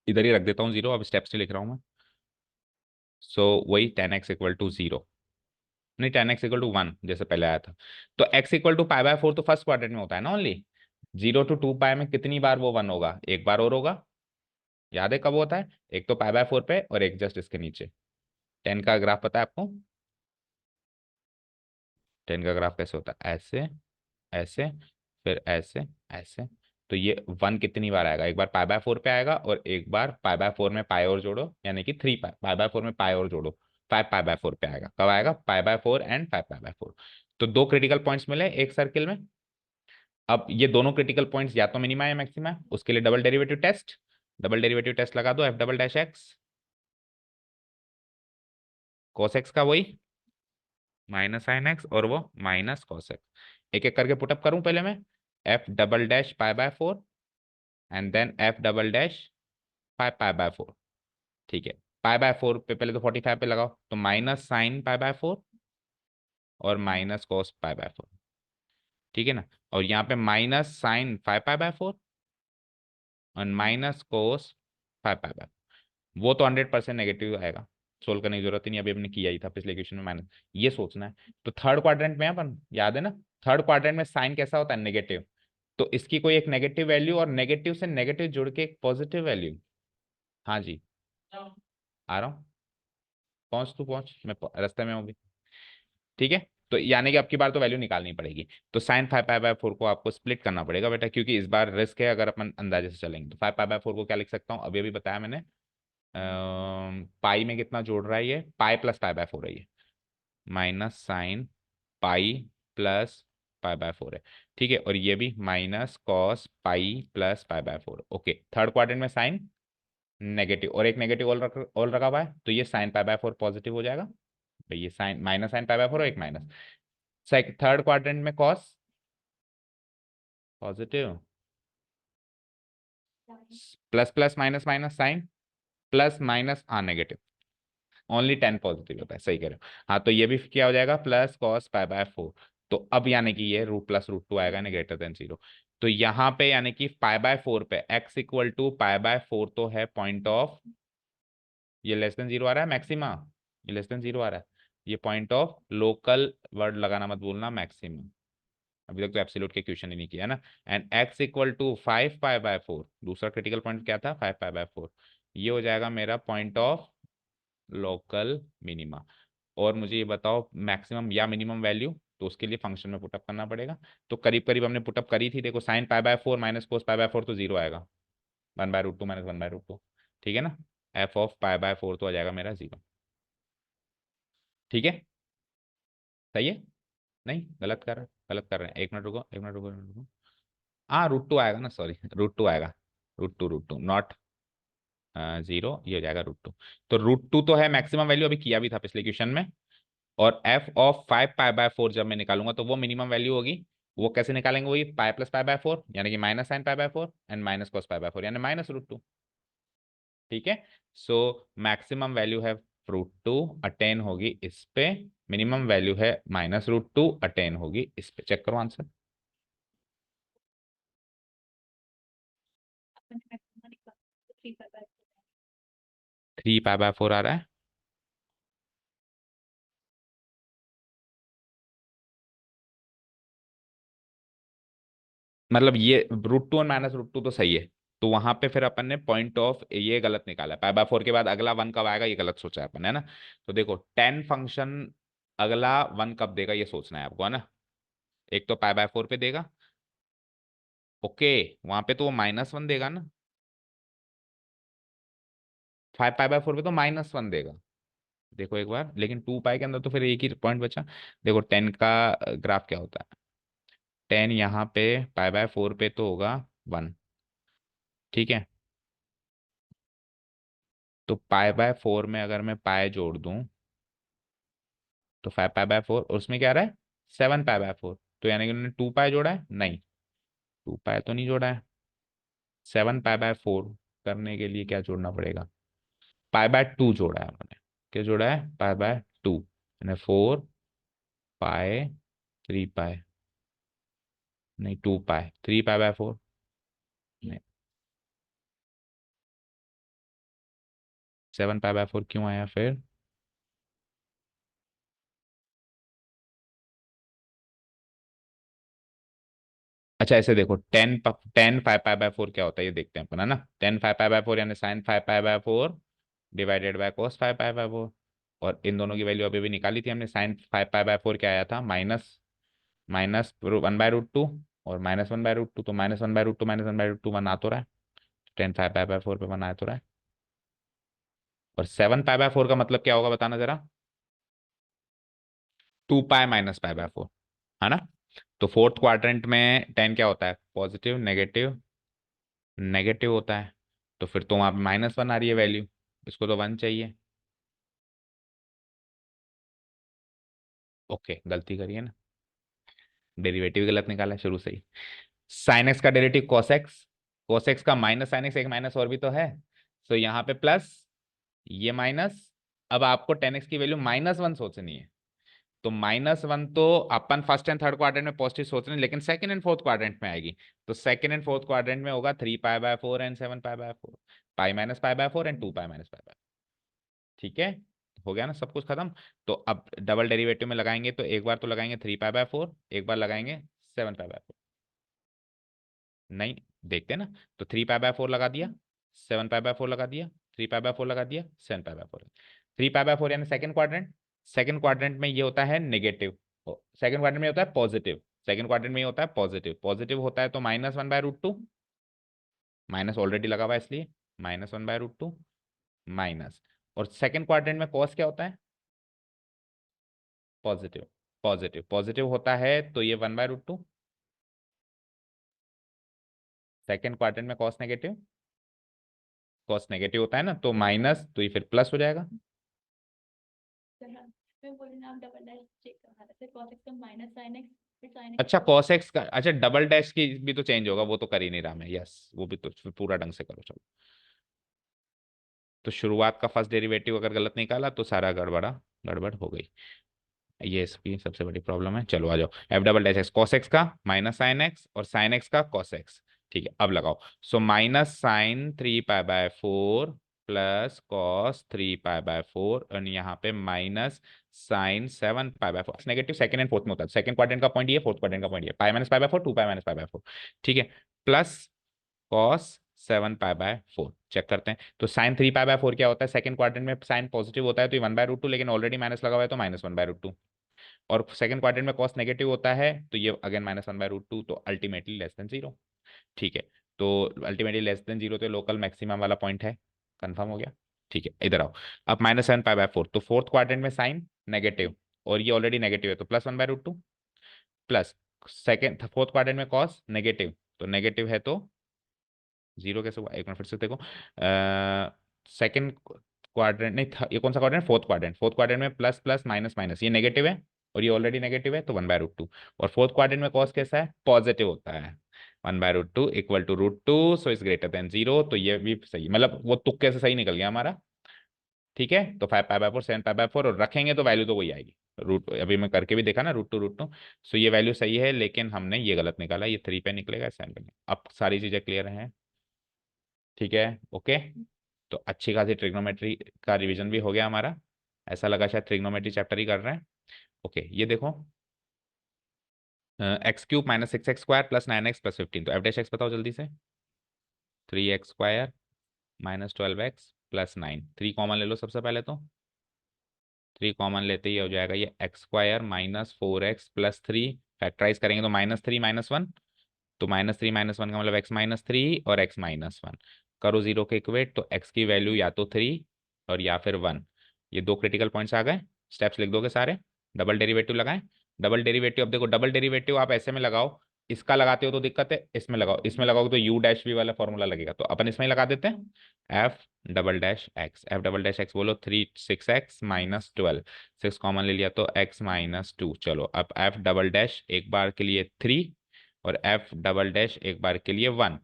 इधर ही रख देता हूँ जीरो, अब स्टेप्स नहीं लिख रहा हूँ मैं। सो वही tan x equal to zero, नहीं tan x equal to one जैसे पहले आया था। तो x equal to pi by 4 तो फर्स्ट क्वाड्रेंट में होता है ना ओनली, 0 to 2 पाई में कितनी बार वो वन होगा, एक बार और होगा। याद है कब होता है? एक तो पाई बाय 4 पे और एक जस्ट इसके नीचे। 10 का ग्राफ पता है आपको? 10 का ग्राफ कैसे होता है? ऐसे, ऐसे, फिर ऐसे, ऐसे। तो ये वन कितनी बार आएगा, एक बार पाई बाय 4 पे आएगा और एक बार पाई बाय 4 में पाई और जोड़ो, यानी कि 3 पाई, पाई बाय 4 में पाई और जोड़ो, 5 पाई बाय 4 पे आएगा। कब आएगा? पाई बाय 4 एंड 5 पाई बाय 4। तो दो क्रिटिकल पॉइंट्स मिले एक सर्किल में। अब ये दोनों क्रिटिकल पॉइंट्स या तो मिनिमा या मैक्सिमा है, उसके लिए double derivative test, double derivative test लगा दो, f double dash x cos x का वही माइनस साइन एक्स और वो माइनस कॉस एक्स। एक एक करके पुटअप करूं पहले मैं, f double dash pi by 4 and then f double dash 5 pi by 4। ठीक है, पाई बाय 4 पे पहले तो 45 पे लगाओ, तो माइनस साइन पाई बाय 4 और माइनस कॉस पाई बाय 4। ठीक है ना, और यहाँ पे माइनस साइन 5 पाई बाय 4 और माइनस कोस 5 पाई बाय, वो तो 100% नेगेटिव आएगा, सोल्व करने की जरूरत ही नहीं, अभी हमने किया ही था पिछले क्वेश्चन में माइनस। ये सोचना है। तो थर्ड क्वाड्रेंट में अपन, याद है ना, थर्ड क्वाड्रेंट में साइन कैसा होता है, नेगेटिव। तो इसकी कोई एक नेगेटिव वैल्यू और नेगेटिव से नेगेटिव जुड़ के एक पॉजिटिव वैल्यू। हाँ जी, आ रहा हूँ, पहुंच तू पहुंच, मैं रास्ते में हूँ अभी। ठीक है, तो यानी कि अब की बार तो वैल्यू निकालनी पड़ेगी। तो साइन 5 पाई बाय 4 को आपको स्प्लिट करना पड़ेगा बेटा, क्योंकि इस बार रिस्क है, अगर अपन अंदाजे से चलेंगे तो 5 पाई बाय 4 को क्या लिख सकता हूँ, अभी अभी बताया मैंने। पाई में कितना जोड़ रहा है ये, पाई प्लस पाई बाय 4 है ये, minus sine pi plus pi by 4 है। ठीक है, और ये भी minus cos pi plus pi by 4। Okay, third quadrant में साइन नेगेटिव और एक नेगेटिव ऑल रखा हुआ है, तो ये साइन पाई बाय 4 पॉजिटिव हो जाएगा भाई, ये sine minus sine pi by 4 और एक माइनस। थर्ड क्वाड्रेंट में cos positive, plus plus minus minus sine plus minus हाँ नेगेटिव, ओनली 10 पॉजिटिव होता है, सही कह रहे हो। हाँ, तो ये भी क्या हो जाएगा, प्लस कॉस पाई बाय 4। तो अब यानी कि ये रूट प्लस रूट टू आएगा ना, ग्रेटर देन जीरो। तो यहाँ पे यानी कि पाई बाय 4 पे x equal to pi by 4 तो है पॉइंट ऑफ, ये लेस देन जीरो आ रहा है मैक्सिमा, ये लेस देन जीरो आ रहा है, ये पॉइंट ऑफ लोकल, वर्ड लगाना मत भूलना, मैक्सिमम। अभी तक तो एब्सोल्यूट के क्वेश्चन ही नहीं किया ना। And x equal to 5 pi by 4, दूसरा क्रिटिकल पॉइंट क्या था, 5 पाई बाय 4, ये हो जाएगा मेरा पॉइंट ऑफ लोकल मिनिमा। और मुझे ये बताओ मैक्सिमम या मिनिमम वैल्यू, तो उसके लिए फंक्शन में पुटअप करना पड़ेगा। तो करीब करीब हमने पुटअप करी थी, देखो sign pi by 4 minus cos pi by 4 तो जीरो आएगा, 1/√2 माइनस 1/√2। ठीक है ना, एफ ऑफ पाई बाय 4 तो आ जाएगा मेरा जीरो। ठीक है, सही है? नहीं, गलत कर रहे हैं, एक मिनट रुको, एक मिनट रुको, एक मिनट रुको। हाँ, √2 आएगा ना, सॉरी √2 आएगा, √2 नॉट जीरो, ये हो जाएगा √2। तो √2 तो है मैक्सिमम वैल्यू, अभी किया भी था पिछले क्वेश्चन में। और एफ ऑफ 5 पाई बाय 4 जब मैं निकालूंगा तो वो मिनिमम वैल्यू होगी। वो कैसे निकालेंगे, वही पाई प्लस पाई बाय 4, यानी कि minus sine pi by 4 and minus cos pi by 4, यानी -√2। ठीक है, सो मैक्सिमम वैल्यू है √2 अटेन होगी इस पे, मिनिमम वैल्यू है -√2 अटेन होगी इस पे। चेक करो आंसर। मैंने मैक्सिमम निकाला तो 3 पाई बाय 4 3 पाई बाय 4 आ रहा है। मतलब ये √2 और -√2 तो सही है। तो वहां पे फिर अपन ने पॉइंट ऑफ ये गलत निकाला, पाई बाय 4 के बाद अगला 1 कब आएगा ये गलत सोचा है अपन, है ना। तो देखो 10 फंक्शन अगला 1 कब देगा ये सोचना है आपको, है ना। एक तो पाई बाय 4 पे देगा, ओके। वहां पे तो वो -1 देगा ना, 5 पाई बाय 4 पे तो -1 देगा। देखो एक बार, लेकिन 2 पाई के अंदर तो फिर एक ही पॉइंट बचा। देखो 10 का ग्राफ क्या होता है, 10 यहाँ पे पाई बाय 4 पे तो होगा 1, ठीक है। तो पाई बाय 4 में अगर मैं पाई जोड़ दूं तो 5 पाई बाय 4, और उसमें क्या आ रहा है 7 पाई बाय 4, तो यानी कि उन्होंने 2 पाई जोड़ा है, नहीं 2 पाई तो नहीं जोड़ा है। 7 पाई बाय 4 करने के लिए क्या जोड़ना पड़ेगा, पाई बाय 2 जोड़ा है उन्होंने। क्या जोड़ा है, पाई बाय 2, यानी 4 पाई 3 पाई, नहीं 2 पाई, 3 पाई बाय 4, नहीं 7 पाई बाय 4 क्यों आया फिर। अच्छा ऐसे देखो, 10 5 पाई बाय 4 क्या होता है ये देखते हैं अपन, है ना। 10 5 पाई बाय 4 यानी sin 5 pi by 4 divided by cos 5 pi by 4। और इन दोनों की वैल्यू अभी भी निकाली थी हमने, sin 5 पाई बाय 4 क्या आया था, माइनस माइनस 1/√2, और -1/√2, तो -1/√2 -1/√2 1 आ तो रहा है। 10 5 पाई बाय 4 पे 1 आ तो रहा है। और 7 पाई बाय 4 का मतलब क्या होगा बताना जरा, 2 पाई -पाई बाय 4, है ना। तो फोर्थ क्वाड्रेंट में 10 क्या होता है, पॉजिटिव नेगेटिव नेगेटिव होता है। तो फिर तो वहां पे -1 आ रही है वैल्यू, इसको तो 1 चाहिए। ओके गलती करिए ना, डेरिवेटिव गलत निकाला है शुरू से ही। साइन एक्स का derivative cos x, cos x का माइनस साइन एक्स, एक माइनस और भी तो है। तो यहाँ पे प्लस, ये माइनस। अब आपको 10x की वैल्यू -1 सोचनी है। तो -1 तो अपन फर्स्ट एंड थर्ड क्वाड्रेंट में पॉजिटिव सोच रहे हैं, लेकिन सेकंड एंड फोर्थ क्वाड्रेंट में आएगी। तो सेकंड एंड फोर्थ क्वाड्रेंट में होगा 3 pi by 4 and 7 pi by 4, पाई-पाई-4 एंड 2 पाई-पाई। ठीक है, हो गया ना सब कुछ खत्म। तो अब डबल डेरिवेटिव में लगाएंगे तो एक बार तो लगाएंगे 3 पाई बाय 4, एक बार लगाएंगे 7 पाई बाय 4। नहीं, देखते हैं ना। तो 3 पाई बाय 4 लगा दिया, 7 पाई बाय 4 लगा दिया, 3 पाई बाय 4 लगा दिया, 7 पाई बाय 4। 3 पाई बाय 4 यानी सेकंड क्वाड्रेंट। सेकंड क्वाड्रेंट में ये होता है नेगेटिव, सेकंड क्वाड्रेंट में होता है पॉजिटिव। सेकंड क्वाड्रेंट में ये होता है पॉजिटिव, पॉजिटिव होता है तो -1/√2, माइनस ऑलरेडी लगा हुआ है इसलिए -1/√2 माइनस। और सेकंड क्वाड्रेंट में कॉस क्या होता है, पॉजिटिव, पॉजिटिव पॉजिटिव होता है तो ये 1/√2। सेकंड क्वाड्रेंट में कॉस नेगेटिव, कॉस नेगेटिव होता है ना, तो माइनस, तो ये फिर प्लस हो जाएगा। हाँ, मैं बोल रही हूँ आप डबल डैश चेक करना था, फिर cos x का माइनस sin x, फिर sin x अच्छा cos कॉस एक्स का, अच्छा डबल डैश की भी तो चेंज होगा, वो तो कर ही नहीं रहा मैं, यस वो भी तो फिर पूरा ढंग से करो चलो। तो शुरुआत का फर्स्ट डेरिवेटिव अगर गलत निकाला तो सारा गड़बड़ा गड़बड़ हो गई। ये इसकी सबसे बड़ी प्रॉब्लम है। चलो आ जाओ, f double dash x, cos x का माइनस साइन एक्स और साइन एक्स का कॉस एक्स। ठीक है अब लगाओ। सो -sin 3 pi by 4 plus cos 3 pi by 4, और यहाँ पे -sin 7 pi by 4। Negative second and fourth में होता है, सेकंड क्वाड्रेंट का पॉइंट ये, फोर्थ क्वाड्रेंट का पॉइंट ये, पाई-पाई/4 2 पाई-पाई/4। ठीक है, plus cos 7 pi by 4 check करते हैं। तो sin 3 पाई बाय 4 क्या होता है, सेकंड क्वाड्रेंट में साइन पॉजिटिव होता है तो ये 1/√2, लेकिन ऑलरेडी माइनस लगा हुआ है तो -1/√2। और सेकंड क्वाड्रेंट में कॉस नेगेटिव होता है तो ये अगेन -1/√2, तो अल्टीमेटली लेस देन 0। ठीक है, तो अल्टीमेटली लेस देन 0 तो लोकल मैक्सिमम वाला पॉइंट है, कंफर्म हो गया। ठीक है इधर आओ। अब -7 पाई बाय 4, तो फोर्थ क्वाड्रेंट में साइन नेगेटिव, और ये ऑलरेडी नेगेटिव है तो +1/√2, प्लस सेकेंड फोर्थ क्वाड्रेंट में कॉस नेगेटिव, तो नेगेटिव है तो 0 कैसे हुआ, एक मिनट फिर से देखो। सेकंड क्वाड्रेंट नहीं था, ये कौन सा quadrant, fourth quadrant, fourth quadrant में प्लस प्लस माइनस माइनस, ये नेगेटिव है और ये ऑलरेडी नेगेटिव है तो 1/√2। और फोर्थ क्वाड्रेंट में कॉस कैसा है, पॉजिटिव होता है, 1/√2 equal to √2, so is greater than 0, तो ये भी सही, मतलब वो तुक्के से सही निकल गया हमारा। ठीक है, तो 5 पाई बाय 4 7 पाई बाय 4, और रखेंगे तो वैल्यू तो वही आएगी, रूट अभी मैं करके भी देखा ना, √2 सो ये वैल्यू सही है, लेकिन हमने ये गलत निकाला, ये 3 पे निकलेगा 7 पे नहीं। अब सारी चीजें क्लियर हैं। ठीक है, ओके। तो अच्छी खासी ट्रिग्नोमेट्री का रिवीजन भी हो गया हमारा। ऐसा लगा शायद ट्रिग्नोमेट्री चैप्टर ही कर रहे हैं। ओके, ये देखो, x cube minus six x square plus nine x plus fifteen, तो एफ डैश एक्स बताओ जल्दी से। Three x square minus twelve x plus nine, three common ले लो सबसे पहले तो। थ्री कॉमन लेते ही हो जाएगा ये x square minus four x plus three. Factorise करेंगे तो माइनस थ्री माइनस वन, तो माइनस थ्री माइनस वन का मतलब एक्स माइनस थ्री और एक्स माइनस वन। करो जीरो के इक्वेट, तो एक्स की वैल्यू या तो थ्री और या फिर वन। ये दो क्रिटिकल पॉइंट्स आ गए। स्टेप्स लिख दोगे सारे। डबल डेरिवेटिव लगाएं। डबल डेरिवेटिव, अब देखो डबल डेरिवेटिव आप ऐसे में लगाओ, इसका लगाते हो तो दिक्कत है, इसमें लगाओ, इसमें लगाओगे तो यू डैश वी वाला फॉर्मूला लगेगा, तो अपन इसमें ही लगा देते हैं। F double dash x, f double dash x बोलो, three six x minus twelve, six common ले लिया तो एक्स माइनस टू। चलो अब एफ डबल डैश एक बार के लिए थ्री और एफ डबल डैश एक बार के लिए वन।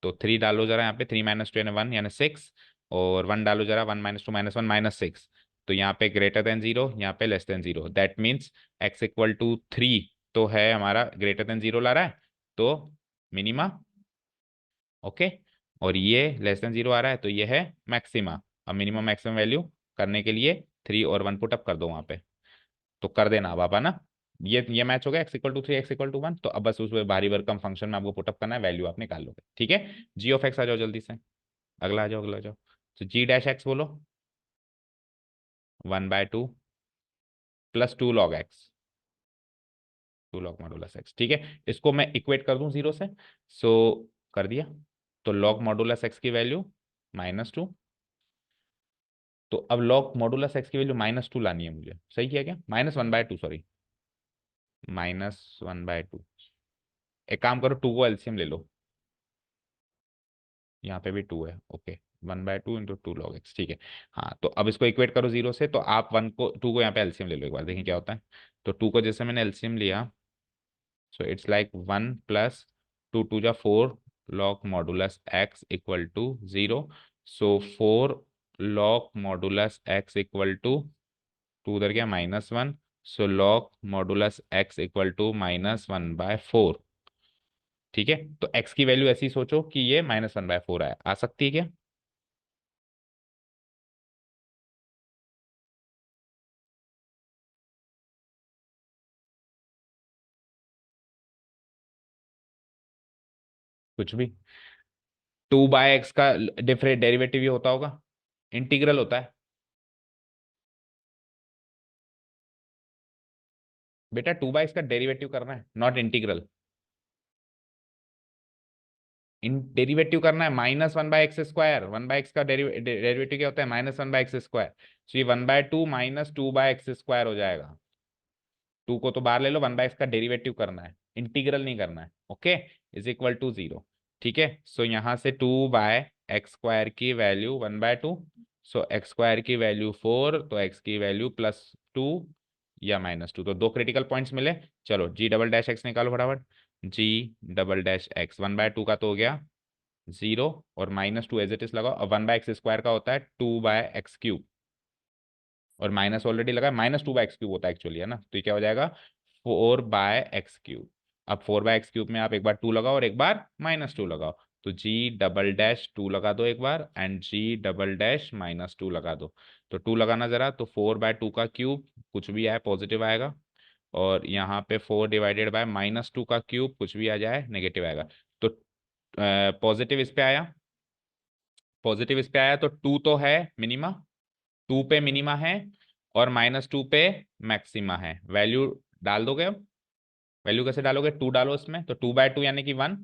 तो थ्री डालो जरा यहाँ पे, थ्री माइनस टू यानी वन यानी सिक्स, और वन डालो जरा, one minus two minus one minus six. तो यहाँ पे ग्रेटर देन जीरो, यहाँ पे less than zero, that means x equal to three तो है हमारा, ग्रेटर देन जीरो ला रहा है तो मिनिमा, ओके। और ये लेस देन जीरो आ रहा है तो ये है मैक्सिमा। अब मिनिमम मैक्सिमम वैल्यू करने के लिए थ्री और वन पुट अप कर दो वहां पे, तो कर देना अब आप, है ना। ये मैच हो गया, x equal to three x equal to one, तो अब बस उस बाहरी भरकम फंक्शन में आपको पुटअप करना है, वैल्यू आप निकाल लोगे, ठीक है। जी ऑफ एक्स आ जाओ जल्दी से, अगला आ जाओ, अगला आ जाओ। तो जी डैश एक्स बोलो, one by two plus two log x, two log modulus x, ठीक है। इसको मैं इक्वेट कर दूं जीरो से, सो कर दिया। तो लॉग मॉडुलस एक्स की वैल्यू माइनस टू, तो अब लॉग मॉडुलस एक्स की वैल्यू माइनस टू लानी है मुझे, सही किया क्या, minus one by to, sorry, minus one by to. एक काम करो, टू को एलसीएम ले लो, यहाँ पे भी टू है, okay. One by to into to log x, ठीक है। हाँ, तो अब इसको इक्वेट करो जीरो से, तो आप वन को, टू को यहाँ पे एलसीएम ले लो एक बार, देखिए क्या होता है। तो टू को जैसे मैंने एलसीएम लिया, so it's like one plus two two जा four log modulus x equal to zero. So four log modulus x equal to, two उधर गया minus one, so log modulus x equal to minus one by four, ठीक है। तो x की value ऐसी सोचो कि ये माइनस वन बाय फोर आ सकती है क्या। कुछ भी, टू बाय एक्स का डिफरेंट डेरिवेटिव ही होता होगा, इंटीग्रल होता है बेटा, टू बाय एक्स का डेरिवेटिव करना है, नॉट इंटीग्रल। इन डेरिवेटिव करना है minus one by x square, one by x का डेरिवेटिव क्या होता है, minus one by x square. So ये one by two minus two by x square हो जाएगा। टू को तो बाहर ले लो, वन बाय एक्स का डेरिवेटिव करना है, इंटीग्रल नहीं करना है, okay. Is equal to zero, ठीक है। सो यहाँ से टू बाय एक्स स्क्वायर की value one by two, so x square की वैल्यू फोर, तो एक्स की वैल्यू प्लस टू या माइनस टू, तो दो क्रिटिकल पॉइंट्स मिले। चलो जी डबल डैश एक्स निकालो फटाफट। G double dash x, one by two का तो हो गया जीरो, और minus two as it is लगाओ, और वन बाय एक्स स्क्वायर का होता है टू बाय एक्स क्यूब, और माइनस ऑलरेडी लगा, minus two by x cube होता है एक्चुअली, है ना। तो ये क्या हो जाएगा, फोर बाय एक्स क्यूब। अब फोर बाय एक्स क्यूब में आप एक बार टू लगाओ और एक बार माइनस टू लगाओ, तो जी डबल डैश टू लगा दो एक बार, and g double dash minus two लगा दो। तो टू लगाना जरा, तो फोर बाय टू का क्यूब कुछ भी आए पॉजिटिव आएगा, और यहाँ पे four divided by minus two का क्यूब कुछ भी आ जाए नेगेटिव आएगा। तो पॉजिटिव इस पे आया, पॉजिटिव इस पे आया, तो टू तो है मिनिमा, टू पे मिनिमा है, और माइनस टू पे मैक्सिमा है। वैल्यू डाल दोगे अब, वैल्यू कैसे डालोगे, टू डालो इसमें, तो टू बाय टू यानी कि वन,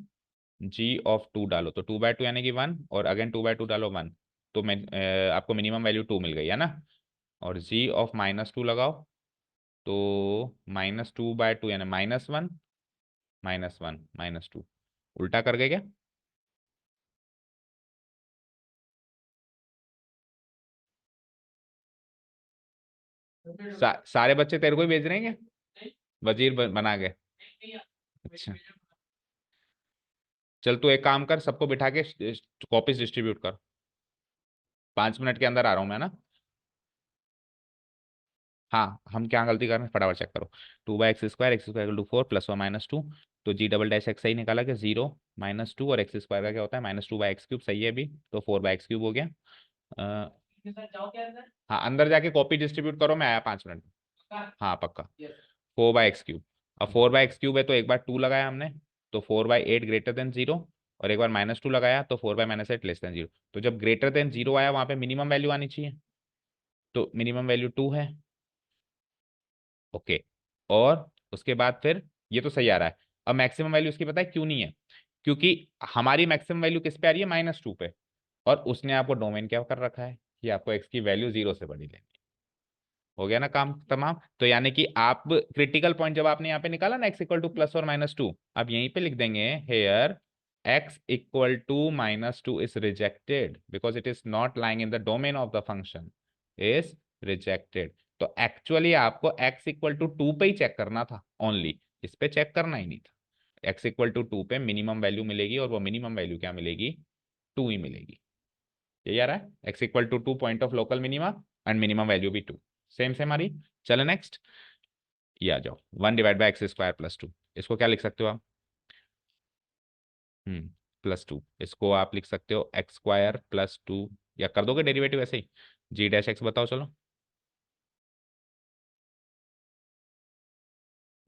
जी ऑफ टू डालो, तो टू बाय टू यानी कि वन, और अगेन टू बाय टू डालो वन, तो मैं आपको मिनिमम वैल्यू टू मिल गई, है ना। और जी ऑफ माइनस टू लगाओ, तो माइनस टू बाय टू यानी माइनस वन माइनस टू, उल्टा कर गए क्या। सारे बच्चे तेरे को ही भेज रहे हैं क्या, वजीर बना के। अच्छा, चल तू एक काम कर, सबको बिठा के कॉपीज डिस्ट्रीब्यूट कर, 5 मिनट के अंदर आ रहा हूँ मैं ना। हाँ, हम क्या गलती कर रहे हैं फटाफट चेक करो। Two by x square two four plus one minus two, तो जी डबल डैश एक्स सही निकाला कि 0 -2 और एक्स स्क्वायर का क्या होता है -2/x³ सही है अभी, तो 4/x³ हो गया। हाँ अंदर जाके कॉपी डिस्ट्रीब्यूट करो, मैं आया 5 मिनट में। हाँ पक्का। 4/x³। अब 4/x³ है तो एक बार 2 लगाया हमने, तो 4/8 ग्रेटर देन 0, और एक बार -2 लगाया तो 4/-8 लेस देन 0। तो जब ग्रेटर देन 0 आया वहां पे मिनिमम वैल्यू आनी चाहिए, तो मिनिमम वैल्यू 2 है। ओके। और उसके बाद फिर ये तो सही आ रहा है। अब मैक्सिमम वैल्यू इसकी पता है क्यों नहीं है? क्योंकि हमारी मैक्सिमम वैल्यू किस पे आ रही है, -2 पे, और उसने आपको डोमेन क्या कर रखा है कि आपको एक्स की वैल्यू 0 से बड़ी लेनी। हो गया ना काम तमाम। तो यानी कि आप क्रिटिकल पॉइंट जब आपने यहाँ पे निकाला ना x = +or -2, आप यहीं पे लिख देंगे here x = -2 is rejected because it is not lying in the domain of the function, is rejected. तो एक्चुअली आपको x = 2 पे ही चेक करना था ओनली, इस पे चेक करना ही नहीं था। x = 2 पे मिनिमम वैल्यू मिलेगी, और वो मिनिमम वैल्यू क्या मिलेगी, 2 ही मिलेगी। यही आ रहा है, x = 2 point of local minima and minimum value भी 2। सेम सेम आ रही। चलो नेक्स्ट, ये आ जाओ 1/x² + 2। इसको क्या लिख सकते हो आप, +2। इसको आप लिख सकते हो x² + 2, या कर दोगे डेरिवेटिव ऐसे ही, g' बताओ चलो।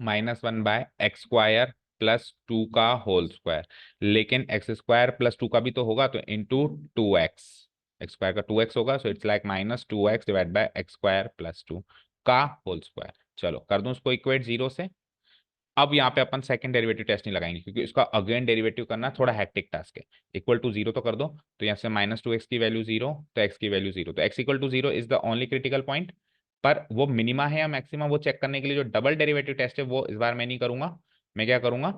-1/x² + 2 का होल स्क्वायर, लेकिन x² + 2 का भी तो होगा, तो इंटू 2x, x² का 2x होगा, सो इट्स लाइक -2x/x² + 2 का होल स्क्वायर। चलो कर दूं उसको इक्वेट 0 से। अब यहाँ पे अपन सेकंड डेरिवेटिव टेस्ट नहीं लगाएंगे, क्योंकि इसका अगेन डेरिवेटिव करना थोड़ा हैक्टिक टास्क है। =0 तो कर दो, तो यहाँ से -2x की वैल्यू 0, तो x की वैल्यू 0, तो x = 0 is the only critical point. पर वो मिनिमा है या मैक्सिमा, वो चेक करने के लिए जो डबल डेरिवेटिव टेस्ट है वो इस बार मैं नहीं करूंगा। मैं क्या करूंगा,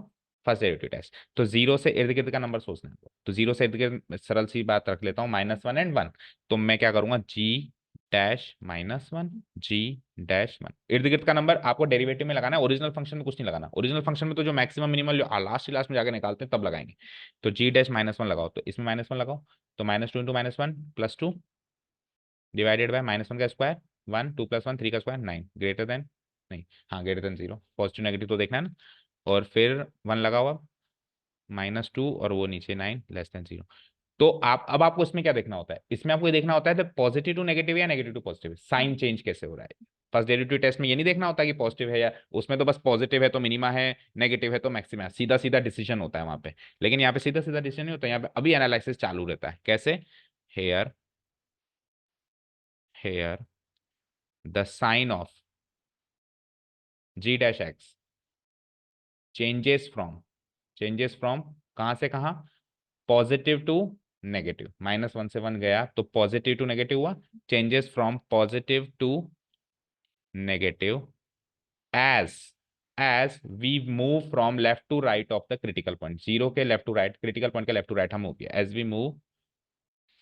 फर्स्ट डेरिवेटिव टेस्ट। तो 0 से इर्द गिर्द का नंबर सोचना है, तो 0 से इर्द गिर्द सरल सी बात रख लेता हूँ, -1 एंड 1। तो मैं क्या करूंगा, g-1, g-1, इर्द गिर्द का नंबर आपको डेरिवेटिव में लगाना है, ओरिजिनल फंक्शन में कुछ नहीं लगाना। ओरिजिनल फंक्शन में तो जो मैक्सिमम मिनिमम लास्ट लास्ट में जाकर निकालते हैं तब लगाएंगे। तो g-1 लगाओ, तो इसमें -1 लगाओ, तो -2 × -1 +2 डिवाइडेड बाय -1 का स्क्वायर 1, 2 + 1 3 का स्क्वायर 9, ग्रेटर देन, नहीं हाँ ग्रेटर देन 0, पॉजिटिव नेगेटिव तो देखना है ना। और फिर 1 लगाओ, अब -2 और वो नीचे 9 लेस देन 0। तो आप अब आपको इसमें क्या देखना होता है, इसमें आपको ये देखना होता है पॉजिटिव टू नेगेटिव या negative to positive, sign change कैसे हो रहा है। फर्स्ट डेरिवेटिव टेस्ट में ये नहीं देखना होता कि पॉजिटिव है, या उसमें तो बस पॉजिटिव है तो मिनिमा है, नेगेटिव है तो मैक्सिमा, सीधा सीधा डिसीजन होता है वहां पे। लेकिन यहाँ पे सीधा सीधा डिसीजन नहीं होता, यहाँ पे अभी एनालिसिस चालू रहता है। कैसे, here here the sign of g'(x) changes from कहां से कहां, पॉजिटिव टू नेगेटिव, -1 से 1 गया तो पॉजिटिव टू नेगेटिव हुआ, changes from positive to negative as as we move from left to right of the critical point. 0 के left to right, critical point के left to right हम move किया, as we move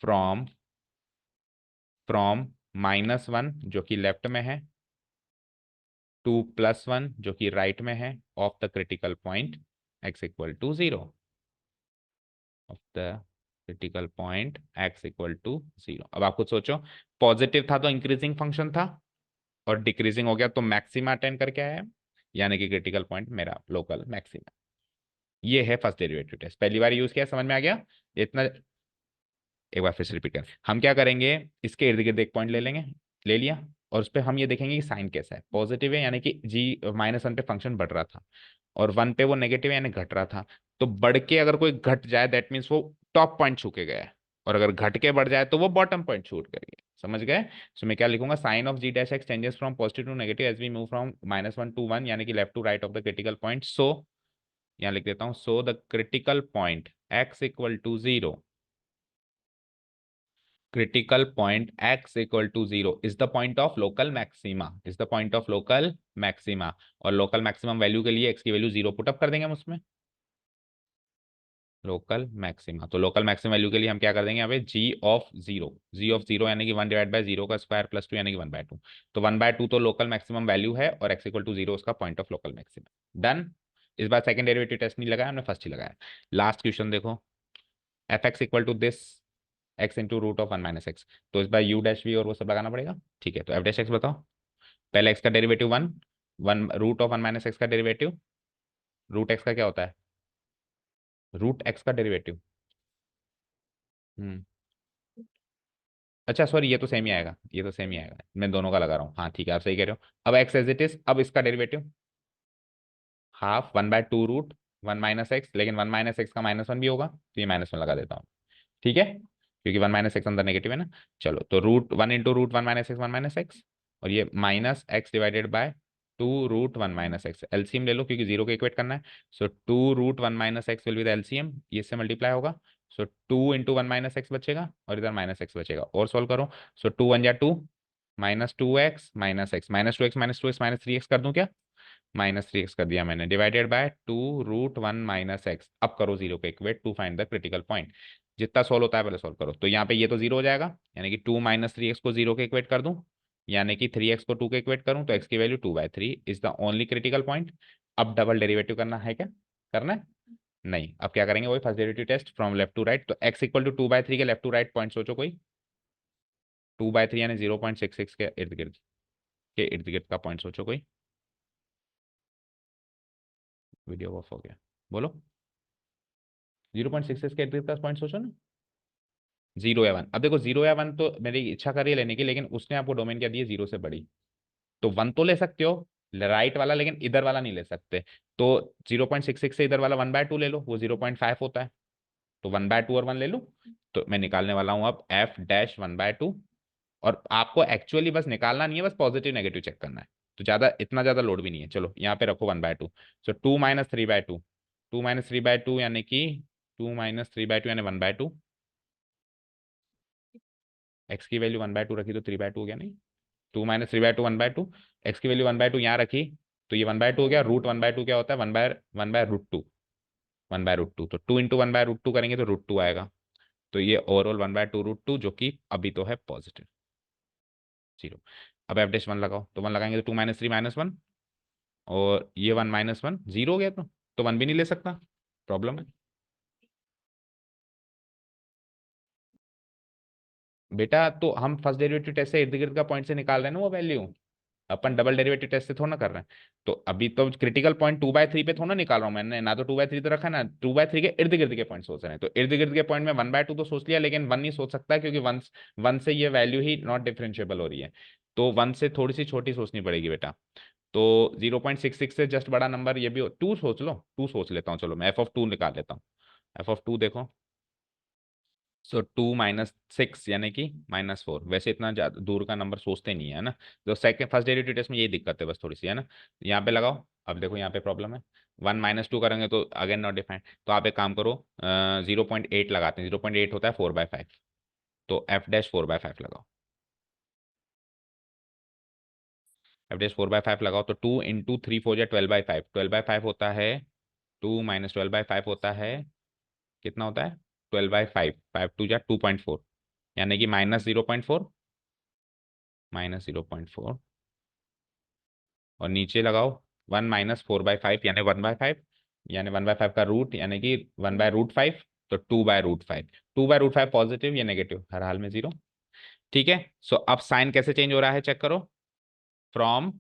from from -1 जो कि left में है, to +1 जो कि राइट में है, of the critical point x = 0, of the critical point x = 0। अब आप खुद सोचो, पॉजिटिव था तो इंक्रीजिंग फंक्शन था, और डिक्रीजिंग हो गया तो मैक्सिमा अटेंड करके आया, यानी कि क्रिटिकल पॉइंट मेरा लोकल मैक्सिमा। ये है फर्स्ट डेरिवेटिव टेस्ट, पहली बार यूज किया, समझ में आ गया इतना। एक बार फिर से रिपीट करें, हम क्या करेंगे, इसके इर्द गिर्द एक पॉइंट ले लेंगे, ले लिया, और उस पर हम ये देखेंगे कि साइन कैसा है, पॉजिटिव है यानी कि g-1 पे फंक्शन बढ़ रहा था, और 1 पे वो नेगेटिव है यानी घट रहा था। तो बढ़ के अगर कोई घट जाए दैट मीन्स वो टॉप पॉइंट छू के गया है, और अगर घट के बढ़ जाए तो वो बॉटम पॉइंट छूट कर गया। समझ गए। सो मैं क्या लिखूंगा, sign of g'(x) changes from positive to negative as we move from -1 to 1, यानी कि left to right of the critical point. So यहाँ लिख देता हूँ, so the critical point x = 0, critical point x = 0 is the point of local maxima, is the point of local maxima। और local maximum value के लिए x की value 0 put up कर देंगे हम उसमें, लोकल मैक्सिमा। तो लोकल मैक्सिमम वैल्यू के लिए हम क्या कर देंगे यहाँ पे, g(0) यानी कि 1/0 का स्क्वायर +2 यानी कि 1/2। तो 1/2 तो लोकल मैक्सिमम वैल्यू है, और x = 0 उसका point of local maximum. Done. इस बार सेकंड डेरिवेटिव टेस्ट नहीं लगाया हमने, फर्स्ट ही लगाया। लास्ट क्वेश्चन देखो, f(x) = this x into √(1 - x)। तो इस बार u' और वो सब लगाना पड़ेगा। ठीक है, तो f'(x) बताओ, पहले x का डेरिवेटिव 1, √(1 - x) का डेरिवेटिव रूट एक्स का क्या होता है? रूट एक्स का डेरिवेटिव। हम्म। अच्छा सॉरी, ये तो सेम ही आएगा, ये तो सेम ही आएगा, मैं दोनों का लगा रहा हूँ। हाँ ठीक है, आप सही कह रहे हो। अब एक्स एज इट इज, अब इसका डेरिवेटिव हाफ 1/2 रूट 1 - x, लेकिन 1 - x का -1 भी होगा, तो ये -1 लगा देता हूँ। ठीक है, क्योंकि 1 - x अंदर नेगेटिव है ना। चलो, तो √1 × √1 - x, और ये -x/2 √1 - x, एलसीएम ले लो क्योंकि जीरो को इक्वेट करना है। सो 2 √1 - x will be the LCM, ये इससे मल्टीप्लाई होगा। सो 2 × 1 - x बचेगा, और इधर -x बचेगा, और सॉल्व करो। सो 2 × 1 = 2, -2x -x -2x -2x -3x कर दूं क्या? -3x कर दिया मैंने, डिवाइडेड बाय 2 √1 - x। अब करो जीरो को equate to find the critical point. जितना सोल्व होता है पहले सोल्व करो। तो यहाँ पे ये तो जीरो हो जाएगा, यानी कि 2 - 3x को जीरो के इक्वेट कर दूं, यानी कि 3x को 2 के इक्वेट करूं, तो x की value 2/3 is the only critical point. अब डबल डेरिवेटिव करना है क्या? करना है? नहीं। अब क्या करेंगे? वही first derivative test from left to right. तो x = 2/3 के लेफ्ट टू राइट पॉइंट सोचो कोई। 2/3 यानी 0.66 के इर्द गिर्द, के इर्द गिर्द का पॉइंट सोचो कोई। वीडियो ऑफ हो गया, बोलो। 0.66 के इर्द गिर्द का पॉइंट सोचो ना। 0 या 1, अब देखो 0 या 1 तो मेरी इच्छा कर रही है लेने की, लेकिन उसने आपको डोमेन क्या दी है? 0 से बड़ी। तो 1 तो ले सकते हो राइट वाला, लेकिन इधर वाला नहीं ले सकते। तो 0.66 से इधर वाला 1/2 ले लो, वो 0.5 होता है। तो 1/2 और 1 ले लो। तो मैं निकालने वाला हूं अब f-1/2। और आपको एक्चुअली बस निकालना नहीं है, बस पॉजिटिव नेगेटिव चेक करना है। तो ज्यादा, इतना ज्यादा लोड भी नहीं है। चलो यहाँ पे रखो 1/2। सो 2 - 3/2, 2 - 3/2 यानी कि 2 - 3/2 यानी 1/2। एक्स की वैल्यू 1/2 रखी तो 3/2 हो गया नहीं? 2 - 3/2 1/2। एक्स की वैल्यू 1/2 यहाँ रखी, तो ये 1/2 हो गया। √1/2 क्या होता है? 1/√2। 1/√2, तो 2 × 1/√2 करेंगे तो √2 आएगा। तो ये ओवरऑल 1/2 √2, जो कि अभी तो है पॉजिटिव, 0। अब f'1 लगाओ, तो 1 लगाएंगे तो 2 - 3 -1, और ये 1 - 1 0 हो गया। तो 1 भी नहीं ले सकता, प्रॉब्लम है बेटा। तो हम फर्स्ट डेरिवेटिव टेस्ट से इर्द गिर्द का पॉइंट से निकाल रहे हैं ना वो वैल्यू। अपन डबल डेरिवेटिव टेस्ट से थोड़ा ना कर रहे हैं। तो अभी तो क्रिटिकल पॉइंट 2/3 पे थोड़ा निकाल रहा हूँ मैंने ना, तो 2/3 तो रखा ना, 2/3 के इर्द गिर्द के पॉइंट सोच रहे हैं। तो इर्द गिर्द के पॉइंट में 1/2 तो सोच लिया, लेकिन 1 नहीं सोच सकता, क्योंकि 1 से ये वैल्यू ही नॉट डिफरेंशिएबल हो रही है। तो 1 से थोड़ी सी छोटी सोचनी पड़ेगी बेटा। तो 0.66 से जस्ट बड़ा नंबर ये भी 2 सोच लो, 2 सोच लेता हूँ। चलो मैं f(2) निकाल लेता हूँ। f(2) देखो। सो 2 - 6 यानी कि -4। वैसे इतना ज्यादा दूर का नंबर सोचते नहीं है ना। तो सेकंड फर्स्ट डेरिवेटिव टेस्ट में यही दिक्कत है बस थोड़ी सी, है ना। यहाँ पे लगाओ। अब देखो यहाँ पे प्रॉब्लम है। 1 - 2 करेंगे तो अगेन नॉट डिफाइंड। तो आप एक काम करो, 0.8 लगाते हैं। 0.8 होता है 4/5। तो f'(4/5) लगाओ। f'(4/5) लगाओ, तो 2 × 3 × 4 = 12/5। 12/5 होता है 2 - 12/5 होता है, कितना होता है? 12/5। 5 × 2 = 2.4, यानी कि -0.4, -0.4। और नीचे लगाओ 1 - 4/5 यानी 1/5, यानी 1/5 का रूट, यानी कि 1/√5। तो 2/√5। 2/√5 पॉजिटिव या नेगेटिव? हर हाल में 0। ठीक है। सो अब साइन कैसे चेंज हो रहा है चेक करो। From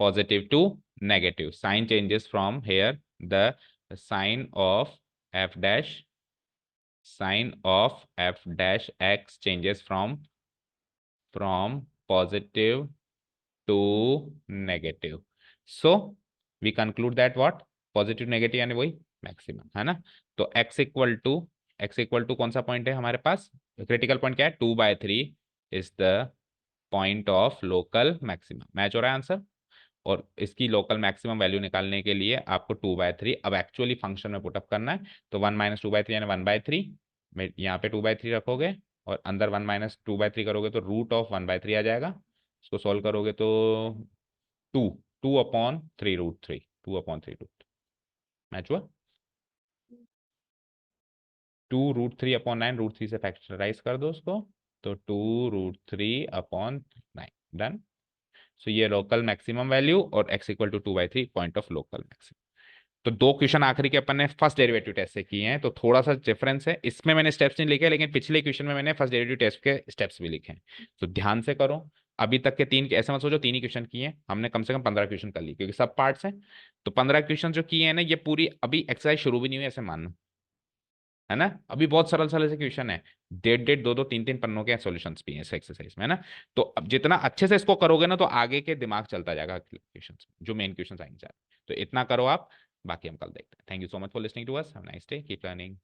positive to negative, sign changes from here. The sign of f dash, sign of f dash x changes from positive to negative. So we conclude that what? Positive negative यानी वही maximum, है ना। तो x equal to कौन सा point है हमारे पास? Critical point क्या है? 2/3 is the point of local maximum. Match हो रहा है आंसर। और इसकी लोकल मैक्सिमम वैल्यू निकालने के लिए आपको 2/3 अब एक्चुअली फंक्शन में पुटअप करना है। तो 1 - 2/3 यानी 1/3 में यहाँ पे 2/3 रखोगे, और अंदर 1 - 2/3 करोगे तो √1/3 आ जाएगा। इसको सॉल्व करोगे तो 2, 2/3 √3, 2/3 मैच हुआ। 2 √3/9, √3 से फैक्टराइज कर दो उसको, तो 2 √3/9। डन। सो ये लोकल मैक्सिमम वैल्यू, और x = 2/3 point of local maximum. तो दो क्वेश्चन आखिरी के अपन ने फर्स्ट डेरिवेटिव टेस्ट से किए हैं, तो थोड़ा सा डिफरेंस है। इसमें मैंने स्टेप्स नहीं लिखे, लेकिन पिछले क्वेश्चन में मैंने फर्स्ट डेरिवेटिव टेस्ट के स्टेप्स भी लिखे हैं। तो ध्यान से करो। अभी तक के 3, ऐसे मत सोचो 3 ही क्वेश्चन किए हैं हमने, कम से कम 15 क्वेश्चन कर लिए, क्योंकि सब पार्ट्स हैं। तो 15 क्वेश्चन जो किए हैं ना, ये पूरी अभी एक्सरसाइज शुरू भी नहीं हुई ऐसे मानना, है ना। अभी बहुत सरल सरल से क्वेश्चन है, 1.5 2 2 3 3 पन्नों के सॉल्यूशंस भी हैं इस एक्सरसाइज में, है ना। तो अब जितना अच्छे से इसको करोगे ना, तो आगे के दिमाग चलता जाएगा क्वेश्चन, जो मेन क्वेश्चन आएंगे। तो इतना करो आप, बाकी हम कल देखते हैं। Thank you so much for listening to us, have a nice day, keep learning.